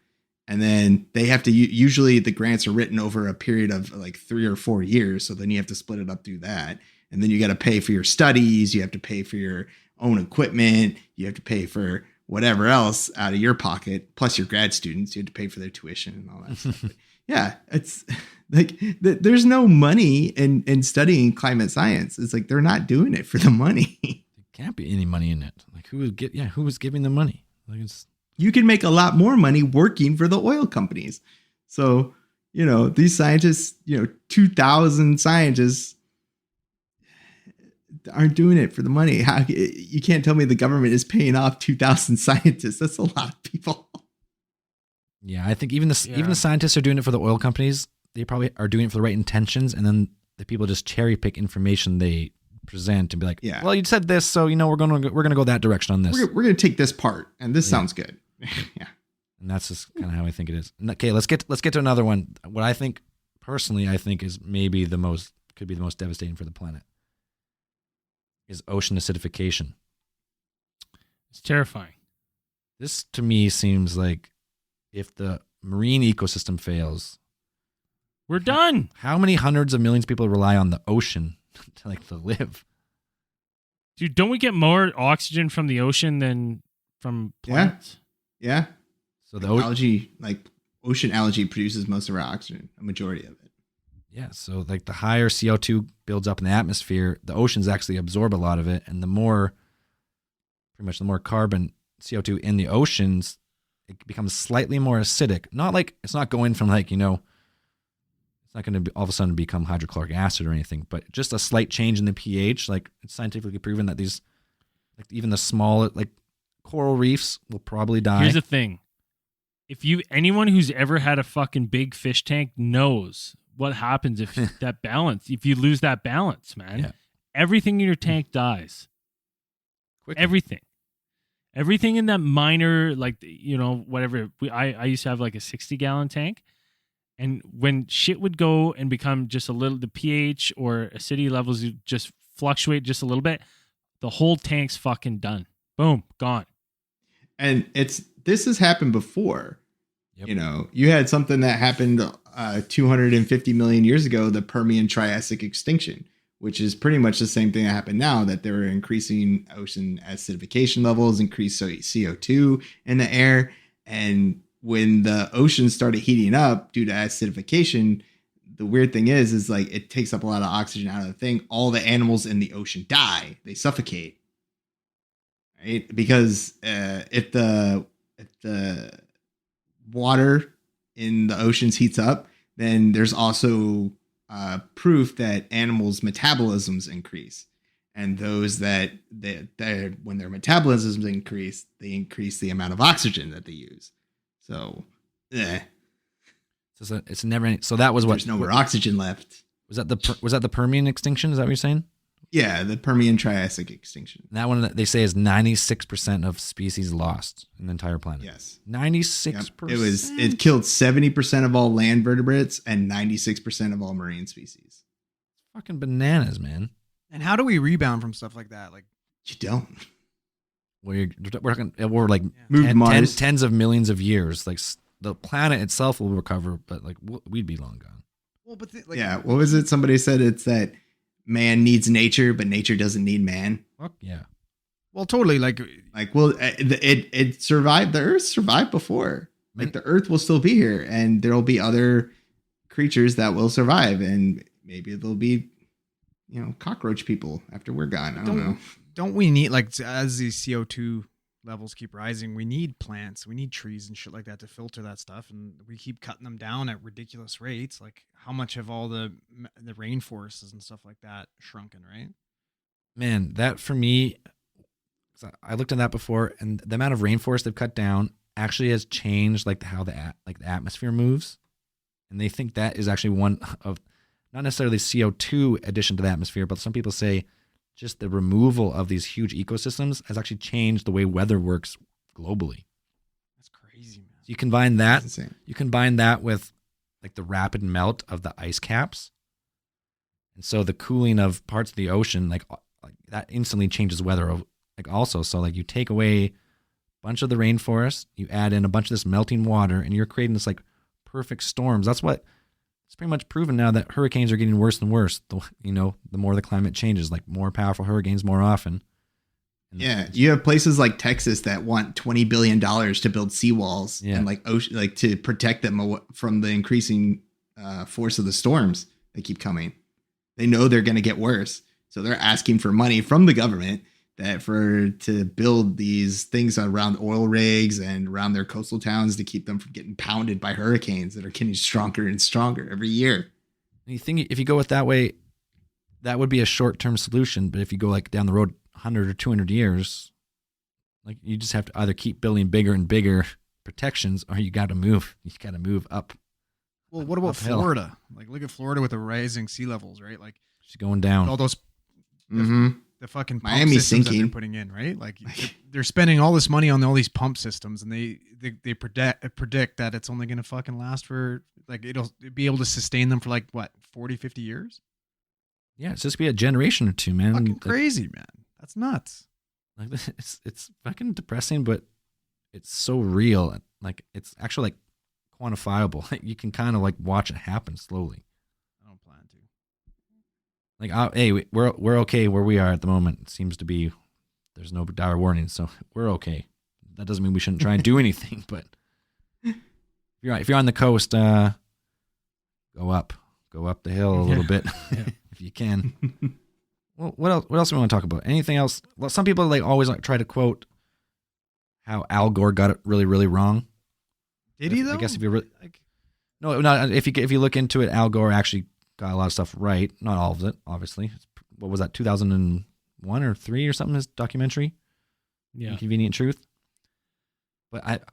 Speaker 7: and then they have to, usually the grants are written over a period of like 3 or 4 years. So then you have to split it up through that. And then you got to pay for your studies. You have to pay for your own equipment. You have to pay for whatever else out of your pocket, plus your grad students. You have to pay for their tuition and all that stuff. But yeah, it's like there's no money in studying climate science. It's like they're not doing it for the money.
Speaker 5: There can't be any money in it. Like who was giving the money? Like
Speaker 7: you can make a lot more money working for the oil companies. So, these scientists, 2,000 scientists aren't doing it for the money. You can't tell me the government is paying off 2,000 scientists. That's a lot of people.
Speaker 5: Yeah, I think even the scientists are doing it for the oil companies. They probably are doing it for the right intentions, and then the people just cherry pick information they present and be like,
Speaker 7: yeah,
Speaker 5: well, you said this, so we're gonna go that direction on this.
Speaker 7: We're gonna take this part, and this sounds good. Yeah,
Speaker 5: and that's just kind of how I think it is. Okay, let's get to another one. What I think personally, is maybe could be the most devastating for the planet. Is ocean acidification.
Speaker 4: It's terrifying.
Speaker 5: This to me seems like if the marine ecosystem fails,
Speaker 4: we're done.
Speaker 5: How many hundreds of millions of people rely on the ocean to live?
Speaker 4: Dude, don't we get more oxygen from the ocean than from plants?
Speaker 7: Yeah.
Speaker 5: So the
Speaker 7: algae, like ocean algae, produces most of our oxygen, a majority of it.
Speaker 5: Yeah, so like the higher CO2 builds up in the atmosphere, the oceans actually absorb a lot of it, and the more carbon CO2 in the oceans, it becomes slightly more acidic. Not like it's not going from like, it's It's not going to all of a sudden become hydrochloric acid or anything, but just a slight change in the pH. Like it's scientifically proven that these, like even the small like coral reefs will probably die.
Speaker 4: Here's the thing. Anyone who's ever had a fucking big fish tank knows what happens if if you lose that balance, man.
Speaker 5: Yeah.
Speaker 4: Everything in your tank dies.
Speaker 5: Quickly.
Speaker 4: Everything in that minor, like, whatever. I used to have like a 60-gallon tank. And when shit would go and become just a little, the pH or acidity levels would just fluctuate just a little bit, the whole tank's fucking done. Boom, gone.
Speaker 7: And this has happened before.
Speaker 5: Yep.
Speaker 7: You know, you had something that happened 250 million years ago, the Permian Triassic extinction, which is pretty much the same thing that happened now, that they were increasing ocean acidification levels, increased CO2 in the air. And when the ocean started heating up due to acidification, the weird thing is like it takes up a lot of oxygen out of the thing. All the animals in the ocean die. They suffocate. Right? Because if the water in the oceans heats up, then there's also proof that animals' metabolisms increase. And those that when their metabolisms increase, they increase the amount of oxygen that they use. So,
Speaker 5: So it's never. So that was what.
Speaker 7: There's no more oxygen left.
Speaker 5: Was that the Permian extinction? Is that what you're saying?
Speaker 7: Yeah, the Permian Triassic extinction.
Speaker 5: That one they say is 96% of species lost in the entire planet.
Speaker 7: Yes,
Speaker 5: 96%.
Speaker 7: It killed 70% of all land vertebrates and 96% of all marine species.
Speaker 5: Fucking bananas, man.
Speaker 6: And how do we rebound from stuff like that? Like,
Speaker 7: you don't.
Speaker 5: We're like
Speaker 7: Move Mars.
Speaker 5: tens of millions of years. Like the planet itself will recover, but like we'd be long gone.
Speaker 6: well, but
Speaker 7: What was it? Somebody said it's that man needs nature, but nature doesn't need man.
Speaker 5: Fuck yeah.
Speaker 6: Well, totally.
Speaker 7: It survived. The Earth survived before. Like the Earth will still be here, and there'll be other creatures that will survive, and maybe there'll be, cockroach people after we're gone. I don't know.
Speaker 6: Don't we need, like, as these CO2 levels keep rising, we need plants, we need trees and shit like that to filter that stuff, and we keep cutting them down at ridiculous rates. Like, how much have all the rainforests and stuff like that shrunken, right?
Speaker 5: Man, that for me, I looked at that before, and the amount of rainforest they've cut down actually has changed like how the atmosphere moves, and they think that is actually one of not necessarily CO2 addition to the atmosphere, but some people say just the removal of these huge ecosystems has actually changed the way weather works globally.
Speaker 6: That's crazy, man.
Speaker 5: So you combine that with like the rapid melt of the ice caps, and so the cooling of parts of the ocean, like that instantly changes weather. Like also, so like you take away a bunch of the rainforest, you add in a bunch of this melting water, and you're creating this like perfect storms. That's what it's pretty much proven now, that hurricanes are getting worse and worse. The more the climate changes, like more powerful hurricanes more often.
Speaker 7: Yeah, you have places like Texas that want $20 billion to build seawalls and like ocean, like to protect them from the increasing force of the storms that keep coming. They know they're going to get worse, so they're asking for money from the government to build these things around oil rigs and around their coastal towns to keep them from getting pounded by hurricanes that are getting stronger and stronger every year.
Speaker 5: You think if you go with that way, that would be a short-term solution. But if you go like down the road 100 or 200 years, like you just have to either keep building bigger and bigger protections, or you got to move. You got to move up.
Speaker 6: Well, what about
Speaker 5: uphill.
Speaker 6: Florida? Like, look at Florida with the rising sea levels, right? Like,
Speaker 5: it's going down.
Speaker 6: All those.
Speaker 7: Mm-hmm.
Speaker 6: The fucking pump
Speaker 7: Miami
Speaker 6: systems
Speaker 7: sinking.
Speaker 6: that they're putting in, right? Like they're spending all this money on all these pump systems, and they predict that it's only going to fucking last for, like, it'll be able to sustain them for like what, 40, 50 years?
Speaker 5: Yeah, it's just be a generation or two, man.
Speaker 6: Fucking crazy, man. That's nuts.
Speaker 5: Like it's fucking depressing, but it's so real. Like it's actually like quantifiable. You can kind of like watch it happen slowly.
Speaker 6: I don't plan to.
Speaker 5: Like, hey, we're okay where we are at the moment. It seems to be there's no dire warnings, so we're okay. That doesn't mean we shouldn't try and do anything, but if you're on the coast, go up the hill a little bit if you can. Well, what else do we want to talk about? Anything else? Well, some people like always like try to quote how Al Gore got it really, really wrong.
Speaker 6: Did he though?
Speaker 5: I guess if you really No, if you look into it, Al Gore actually got a lot of stuff right. Not all of it, obviously. What was that, 2001 or 3 or something, his documentary?
Speaker 4: Yeah.
Speaker 5: Inconvenient Truth. But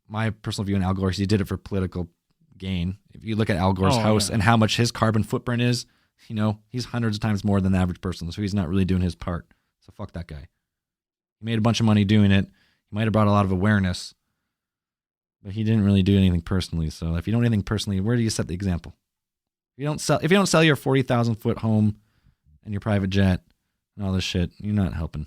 Speaker 5: my personal view on Al Gore is he did it for political gain. If you look at Al Gore's house and how much his carbon footprint is, he's hundreds of times more than the average person, so he's not really doing his part. So fuck that guy. He made a bunch of money doing it. He might have brought a lot of awareness, but he didn't really do anything personally. So if you don't do anything personally, where do you set the example? If you don't sell your 40,000 foot home and your private jet and all this shit, you're not helping.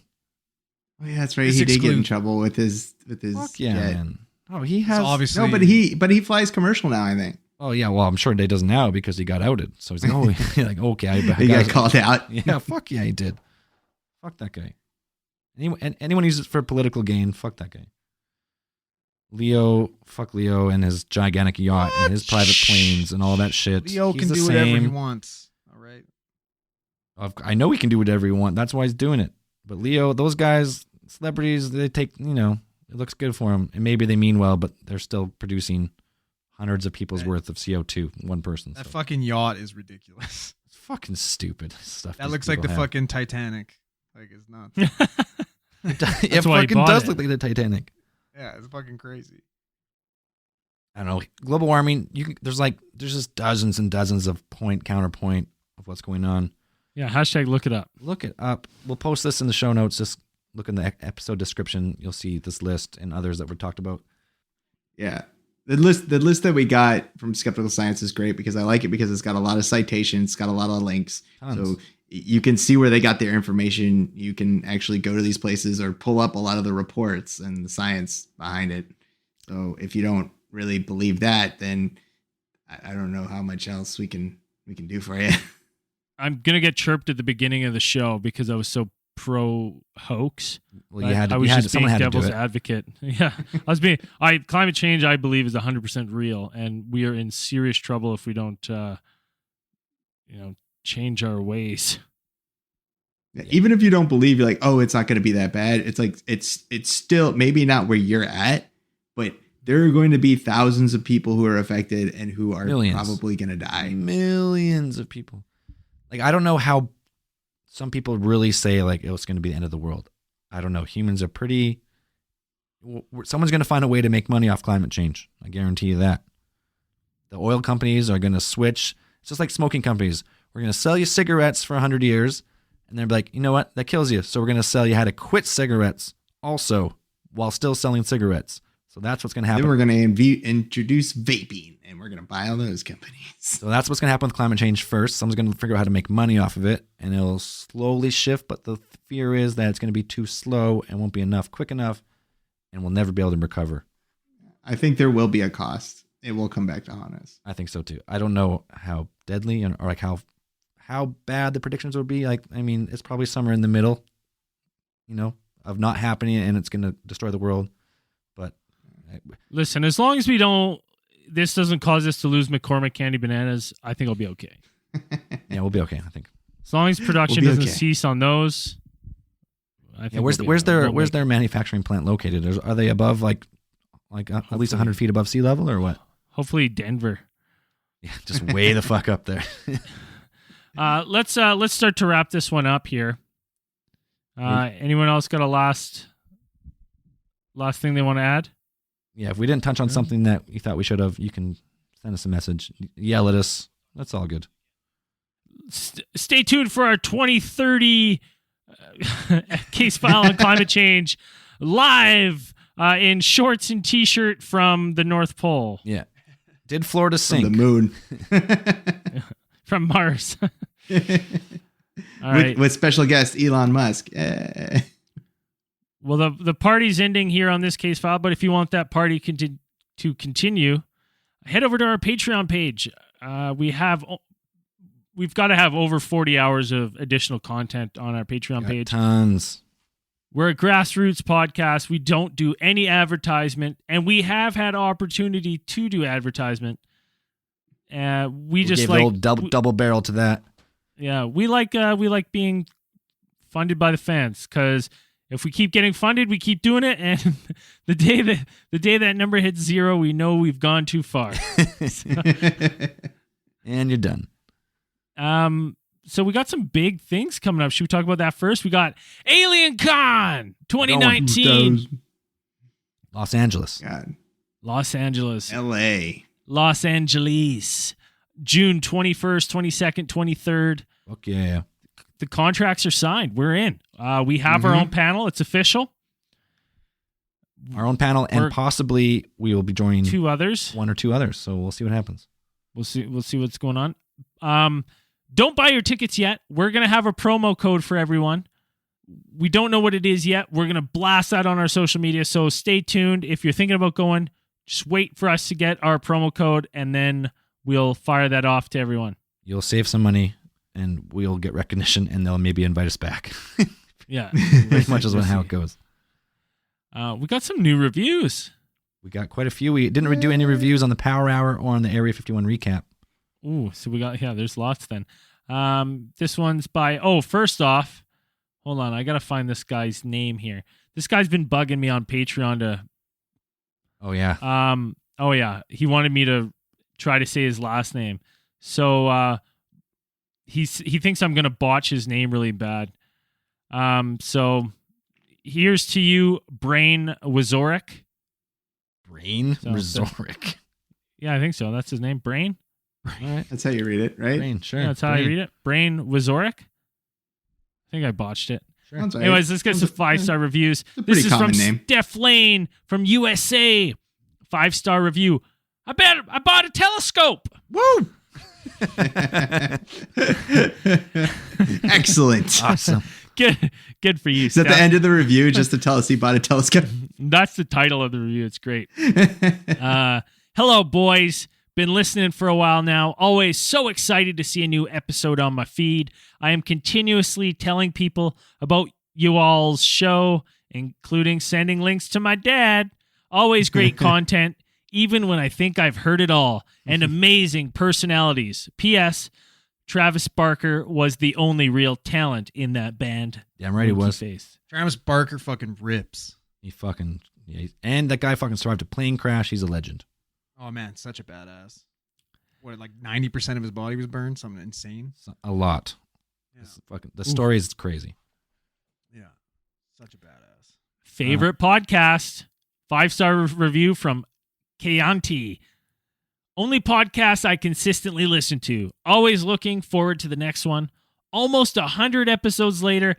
Speaker 7: Oh yeah, that's right. He did get in trouble with his
Speaker 5: Fuck yeah,
Speaker 7: jet.
Speaker 5: man. Oh, he has
Speaker 6: obviously
Speaker 7: no, but he flies commercial now, I think.
Speaker 5: Oh yeah, well I'm sure he does now because he got outed. So he's like, oh, like okay,
Speaker 7: he got called out.
Speaker 5: Yeah, fuck yeah, he did. Fuck that guy. Anyone who uses it for political gain, fuck that guy. Leo, fuck Leo and his gigantic yacht and his private planes and all that shit.
Speaker 6: Leo
Speaker 5: He's
Speaker 6: can
Speaker 5: the
Speaker 6: do whatever he
Speaker 5: same.
Speaker 6: wants. All right.
Speaker 5: I know he can do whatever he wants. That's why he's doing it. But Leo, those guys, celebrities, they take, it looks good for them. And maybe they mean well, but they're still producing hundreds of people's worth of CO2, one person.
Speaker 6: That fucking yacht is ridiculous.
Speaker 5: It's fucking stupid stuff.
Speaker 6: That looks like the fucking Titanic. Like, it's nuts.
Speaker 5: It fucking does look like the Titanic.
Speaker 6: Yeah, it's fucking crazy.
Speaker 5: I don't know. Global warming, there's just dozens and dozens of counterpoint of what's going on.
Speaker 4: Yeah, hashtag look it up.
Speaker 5: Look it up. We'll post this in the show notes. Just look in the episode description. You'll see this list and others that were talked about.
Speaker 7: Yeah. The list that we got from Skeptical Science is great because I like it because it's got a lot of citations, it's got a lot of links.
Speaker 5: Tons.
Speaker 7: So you can see where they got their information. You can actually go to these places or pull up a lot of the reports and the science behind it. So if you don't really believe that, then I don't know how much else we can do for you.
Speaker 4: I'm gonna get chirped at the beginning of the show because I was so pro hoax.
Speaker 5: Well, you had to.
Speaker 4: I was just
Speaker 5: someone
Speaker 4: being
Speaker 5: had to do
Speaker 4: devil's
Speaker 5: it.
Speaker 4: advocate. Yeah, climate change, I believe, is 100% real, and we are in serious trouble if we don't, change our ways.
Speaker 7: Even if you don't believe, you're like, oh, it's not going to be that bad. It's like it's still maybe not where you're at, but there are going to be thousands of people who are affected and who are probably going to die.
Speaker 5: Millions of people. Like, I don't know how some people really say like, oh, it's going to be the end of the world. I don't know. Humans are pretty. Someone's going to find a way to make money off climate change. I guarantee you that. The oil companies are going to switch. It's just like smoking companies. We're going to sell you cigarettes for 100 years. And they're like, you know what? That kills you. So we're going to sell you how to quit cigarettes also while still selling cigarettes. So that's what's going to happen.
Speaker 7: Then we're going to introduce vaping and we're going to buy all those companies.
Speaker 5: So that's what's going to happen with climate change first. Someone's going to figure out how to make money off of it and it'll slowly shift. But the fear is that it's going to be too slow and won't be quick enough, and we'll never be able to recover.
Speaker 7: I think there will be a cost. It will come back to haunt us.
Speaker 5: I think so too. I don't know how deadly or like how bad the predictions would be. Like, I mean, it's probably somewhere in the middle, of not happening and it's going to destroy the world. But
Speaker 4: listen, as long as this doesn't cause us to lose McCormick Candy Bananas, I think I'll be okay.
Speaker 5: Yeah, we'll be okay, I think.
Speaker 4: As long as production doesn't cease on those. I think
Speaker 5: where's their manufacturing plant located? Are they above like at least 100 feet above sea level or what?
Speaker 4: Hopefully Denver.
Speaker 5: Yeah, just way the fuck up there.
Speaker 4: Let's start to wrap this one up here. Anyone else got a last thing they want to add?
Speaker 5: Yeah, if we didn't touch on something that you thought we should have, you can send us a message, yell at us. That's all good.
Speaker 4: Stay tuned for our 2030 case file on climate change live in shorts and t-shirt from the North Pole.
Speaker 5: Yeah. Did Florida sink?
Speaker 7: From the moon.
Speaker 4: From Mars. All right.
Speaker 7: With special guest Elon Musk.
Speaker 4: Well, the party's ending here on this case file, but if you want that party to continue, head over to our Patreon page. We've got to have over 40 hours of additional content on our Patreon page.
Speaker 5: Tons.
Speaker 4: We're a grassroots podcast. We don't do any advertisement, and we have had opportunity to do advertisement. We just
Speaker 5: gave
Speaker 4: like
Speaker 5: the old double barrel to that.
Speaker 4: Yeah, we like being funded by the fans because If we keep getting funded, we keep doing it, and the day that number hits 0, we know we've gone too far.
Speaker 5: And you're done.
Speaker 4: So we got some big things coming up. Should we talk about that first? We got Alien Con 2019.
Speaker 5: Los Angeles.
Speaker 7: God.
Speaker 4: Los Angeles.
Speaker 7: L.A.
Speaker 4: Los Angeles. June 21st, 22nd, 23rd.
Speaker 5: Fuck yeah.
Speaker 4: The contracts are signed. We're in. We have our own panel. It's official.
Speaker 5: Our own panel, and possibly we will be joining
Speaker 4: 2 others.
Speaker 5: 1 or 2 others. So we'll see what happens.
Speaker 4: We'll see what's going on. Don't buy your tickets yet. We're going to have a promo code for everyone. We don't know what it is yet. We're going to blast that on our social media. So stay tuned. If you're thinking about going, just wait for us to get our promo code, and then we'll fire that off to everyone.
Speaker 5: You'll save some money, and we'll get recognition, and they'll maybe invite us back.
Speaker 4: Yeah.
Speaker 5: Pretty much is how it goes.
Speaker 4: We got some new reviews.
Speaker 5: We got quite a few. We didn't do any reviews on the Power Hour or on the Area 51 recap.
Speaker 4: Ooh, so we got, there's lots then. This one's by, first off, hold on, I got to find this guy's name here. This guy's been bugging me on Patreon to...
Speaker 5: Oh, yeah.
Speaker 4: He wanted me to try to say his last name. So he thinks I'm going to botch his name really bad. So here's to you, Brain Wazorek.
Speaker 5: Brain Wazorek.
Speaker 4: Yeah, I think so. That's his name, Brain.
Speaker 7: Right. That's how you read it, right?
Speaker 5: Brain, sure.
Speaker 4: Yeah, that's how I read it. Brain Wazorek. I think I botched it.
Speaker 5: Sure.
Speaker 7: Right.
Speaker 4: Anyways, let's get some 5-star reviews.
Speaker 7: This is
Speaker 4: from
Speaker 7: name.
Speaker 4: Steph Lane from USA. 5-star review. I bought a telescope.
Speaker 7: Woo! Excellent.
Speaker 5: Awesome.
Speaker 4: Good for you,
Speaker 7: Is that the end of the review just to tell us he bought a telescope?
Speaker 4: That's the title of the review. It's great. Hello, boys. Been listening for a while now. Always so excited to see a new episode on my feed. I am continuously telling people about you all's show, including sending links to my dad. Always great content, even when I think I've heard it all. And amazing personalities. P.S. Travis Barker was the only real talent in that band.
Speaker 5: Damn right he was.
Speaker 4: Face.
Speaker 6: Travis Barker fucking rips.
Speaker 5: And that guy fucking survived a plane crash. He's a legend.
Speaker 6: Oh man, such a badass. What, like 90% of his body was burned? Something insane.
Speaker 5: A lot.
Speaker 6: Yeah.
Speaker 5: The story is crazy.
Speaker 6: Yeah, such a badass.
Speaker 4: Favorite podcast. 5-star review from Keanti. Only podcast I consistently listen to. Always looking forward to the next one. Almost 100 episodes later,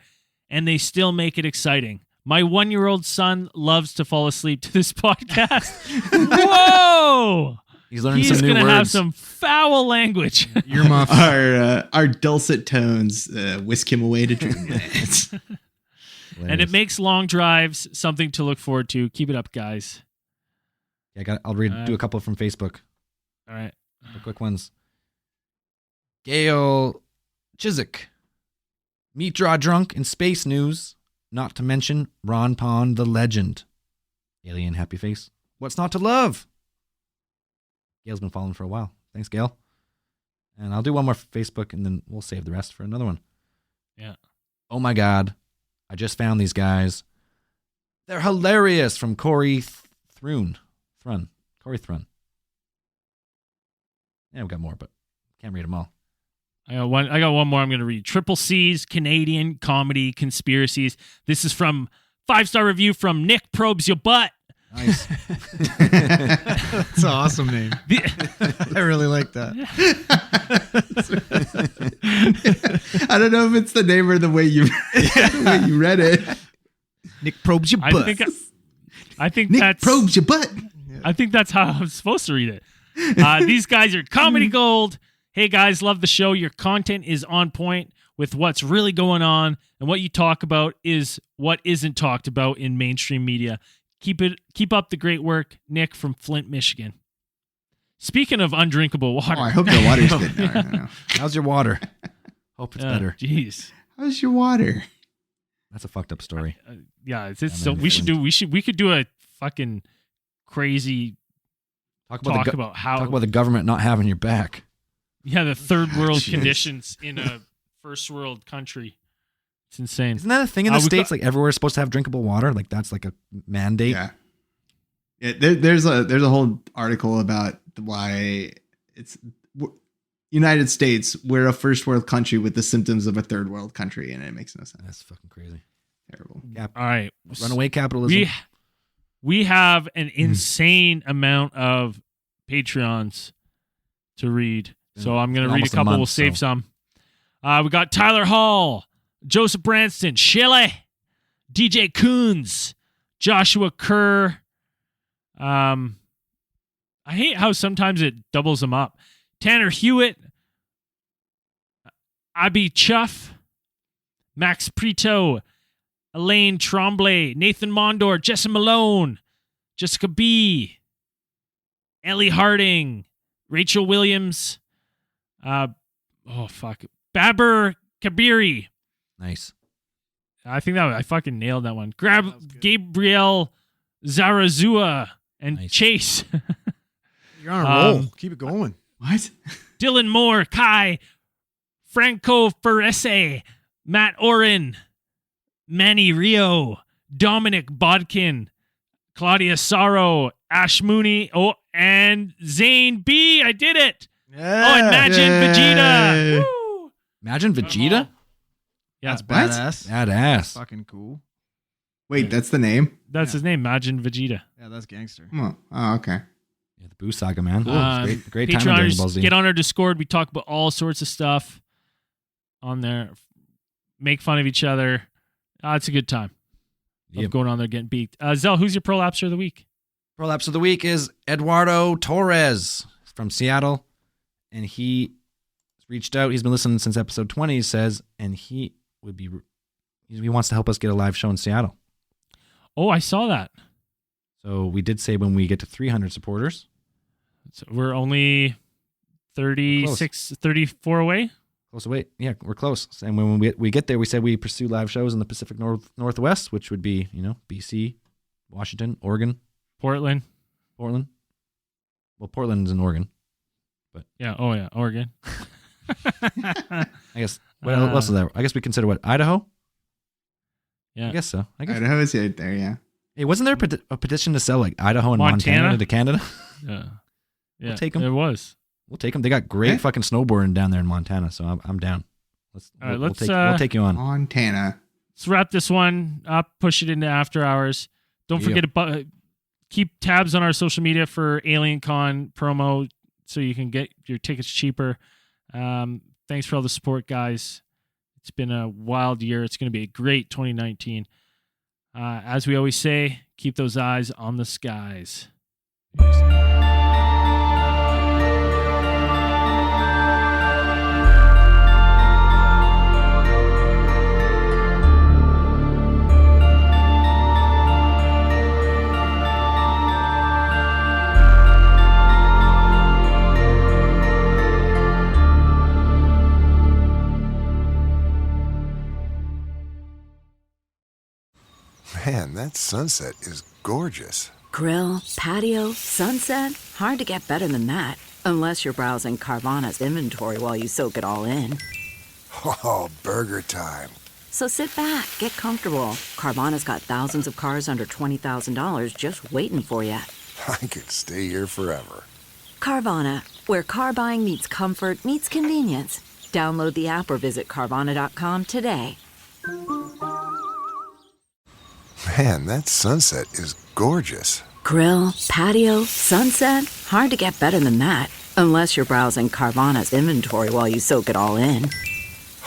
Speaker 4: and they still make it exciting. My 1-year-old son loves to fall asleep to this podcast. Whoa!
Speaker 5: He's learning
Speaker 4: He's
Speaker 5: some new words.
Speaker 4: He's going to have some foul language.
Speaker 7: Earmuffs. Our dulcet tones whisk him away to dreamland.
Speaker 4: And it makes long drives something to look forward to. Keep it up, guys.
Speaker 5: Yeah, I'll do a couple from Facebook.
Speaker 4: All right.
Speaker 5: The quick ones. Gail Chiswick. Meet Draw Drunk in space news. Not to mention Ron Pond, the legend. Alien happy face. What's not to love? Gail's been following for a while. Thanks, Gail. And I'll do one more for Facebook, and then we'll save the rest for another one.
Speaker 4: Yeah.
Speaker 5: Oh my God. I just found these guys. They're hilarious from Corey Thrun. Corey Thrun. Yeah, we got more, but can't read them all.
Speaker 4: I got one more I'm going to read. Triple C's, Canadian Comedy Conspiracies. This is from 5-star review from Nick Probes Your Butt.
Speaker 5: Nice.
Speaker 6: That's an awesome name. I really like that.
Speaker 7: I don't know if it's the name or the way you read it.
Speaker 5: Nick Probes Your Butt.
Speaker 4: I think
Speaker 7: Nick
Speaker 4: that's
Speaker 7: Probes Your Butt.
Speaker 4: I think that's how I'm supposed to read it. These guys are comedy gold. Hey guys, love the show. Your content is on point with what's really going on, and what you talk about is what isn't talked about in mainstream media. Keep up the great work, Nick from Flint, Michigan. Speaking of undrinkable water.
Speaker 7: Oh, I hope your water's good now.
Speaker 5: How's your water? Hope it's better.
Speaker 4: Jeez.
Speaker 7: How's your water?
Speaker 5: That's a fucked up story.
Speaker 4: Yeah, so we could do a fucking crazy
Speaker 5: talk about the government not having your back.
Speaker 4: Yeah, the third world conditions in a first world country. It's insane.
Speaker 5: Isn't that a thing in the
Speaker 4: we
Speaker 5: States?
Speaker 4: got-
Speaker 5: Like everywhere is supposed to have drinkable water. Like that's like a mandate.
Speaker 7: Yeah. There's a whole article about why it's United States. We're a first world country with the symptoms of a third world country, and it makes no sense.
Speaker 5: That's fucking crazy.
Speaker 7: Terrible.
Speaker 4: All right.
Speaker 5: Runaway capitalism.
Speaker 4: We have an insane amount of Patreons to read. So I'm going to read a
Speaker 5: Almost a
Speaker 4: couple.
Speaker 5: month,
Speaker 4: We'll save
Speaker 5: so.
Speaker 4: some. We got Tyler Hall, Joseph Branston, Shelley, DJ Coons, Joshua Kerr. I hate how sometimes it doubles them up. Tanner Hewitt, Abby Chuff, Max Prito, Elaine Tremblay, Nathan Mondor, Jessa Malone, Jessica B, Ellie Harding, Rachel Williams, Baber Kabiri.
Speaker 5: Nice.
Speaker 4: I think I fucking nailed that one. Gabriel Zarazua and
Speaker 5: Nice.
Speaker 4: Chase.
Speaker 6: You're on a roll. Keep it going.
Speaker 7: What?
Speaker 4: Dylan Moore, Kai, Franco Ferrese, Matt Oren, Manny Rio, Dominic Bodkin, Claudia Sorrow, Ash Mooney, and Zane B. I did it.
Speaker 6: Yeah.
Speaker 4: Oh, and Imagine
Speaker 7: Yay.
Speaker 4: Vegeta. Woo.
Speaker 5: Imagine Vegeta.
Speaker 4: Yeah,
Speaker 6: That's badass.
Speaker 5: Badass.
Speaker 6: Fucking cool.
Speaker 7: Wait, that's the name?
Speaker 4: that's his name, Imagine Vegeta.
Speaker 6: Yeah, that's gangster.
Speaker 7: Oh, okay.
Speaker 5: Yeah, the Boo Saga, man. Great time in Dragon Ball
Speaker 4: Patreoners,
Speaker 5: Z.
Speaker 4: get on our Discord. We talk about all sorts of stuff on there. Make fun of each other. It's a good time.
Speaker 5: Yep.
Speaker 4: Of going on there getting beat. Zell, who's your prolapser of the week?
Speaker 5: Prolapse of the week is Eduardo Torres from Seattle, and he reached out. He's been listening since episode 20. He says, and he wants to help us get a live show in Seattle.
Speaker 4: Oh, I saw that.
Speaker 5: So we did say when we get to 300 supporters,
Speaker 4: So we're only 36, 34 away.
Speaker 5: close away. Yeah, we're close. And when we get there, we said we pursue live shows in the Pacific Northwest, which would be BC, Washington, Oregon,
Speaker 4: Portland.
Speaker 5: Portland. Well, Portland's in Oregon.
Speaker 4: Yeah. Oh, yeah. Oregon.
Speaker 5: I guess. What else is there? I guess we consider what, Idaho?
Speaker 4: Yeah.
Speaker 5: I guess so.
Speaker 7: Idaho is right there, yeah.
Speaker 5: Hey, wasn't there a petition to sell like Idaho and
Speaker 4: Montana?
Speaker 5: Montana to Canada?
Speaker 4: Yeah.
Speaker 5: We'll take 'em.
Speaker 4: It was.
Speaker 5: We'll take them. They got great fucking snowboarding down there in Montana, so I'm down.
Speaker 4: All right,
Speaker 5: We'll
Speaker 4: let's,
Speaker 5: we'll take you on.
Speaker 7: Montana.
Speaker 4: Let's wrap this one up, push it into after hours. Don't
Speaker 5: Yeah.
Speaker 4: forget to keep tabs on our social media for AlienCon promo so you can get your tickets cheaper. Thanks for all the support, guys. It's been a wild year. It's going to be a great 2019. As we always say, keep those eyes on the skies.
Speaker 2: Man, that sunset is gorgeous.
Speaker 1: Grill, patio, sunset. Hard to get better than that. Unless you're browsing Carvana's inventory while you soak it all in.
Speaker 2: Oh, burger time.
Speaker 1: So sit back, get comfortable. Carvana's got thousands of cars under $20,000 just waiting for you.
Speaker 2: I could stay here forever.
Speaker 1: Carvana, where car buying meets comfort, meets convenience. Download the app or visit Carvana.com today.
Speaker 2: Man, that sunset is gorgeous.
Speaker 1: Grill, patio, sunset. Hard to get better than that. Unless you're browsing Carvana's inventory while you soak it all in.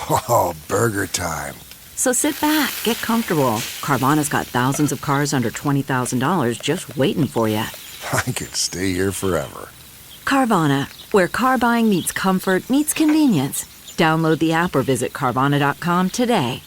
Speaker 2: Oh, burger time.
Speaker 1: So sit back, get comfortable. Carvana's got thousands of cars under $20,000 just waiting for you.
Speaker 2: I could stay here forever.
Speaker 1: Carvana, where car buying meets comfort, meets convenience. Download the app or visit Carvana.com today.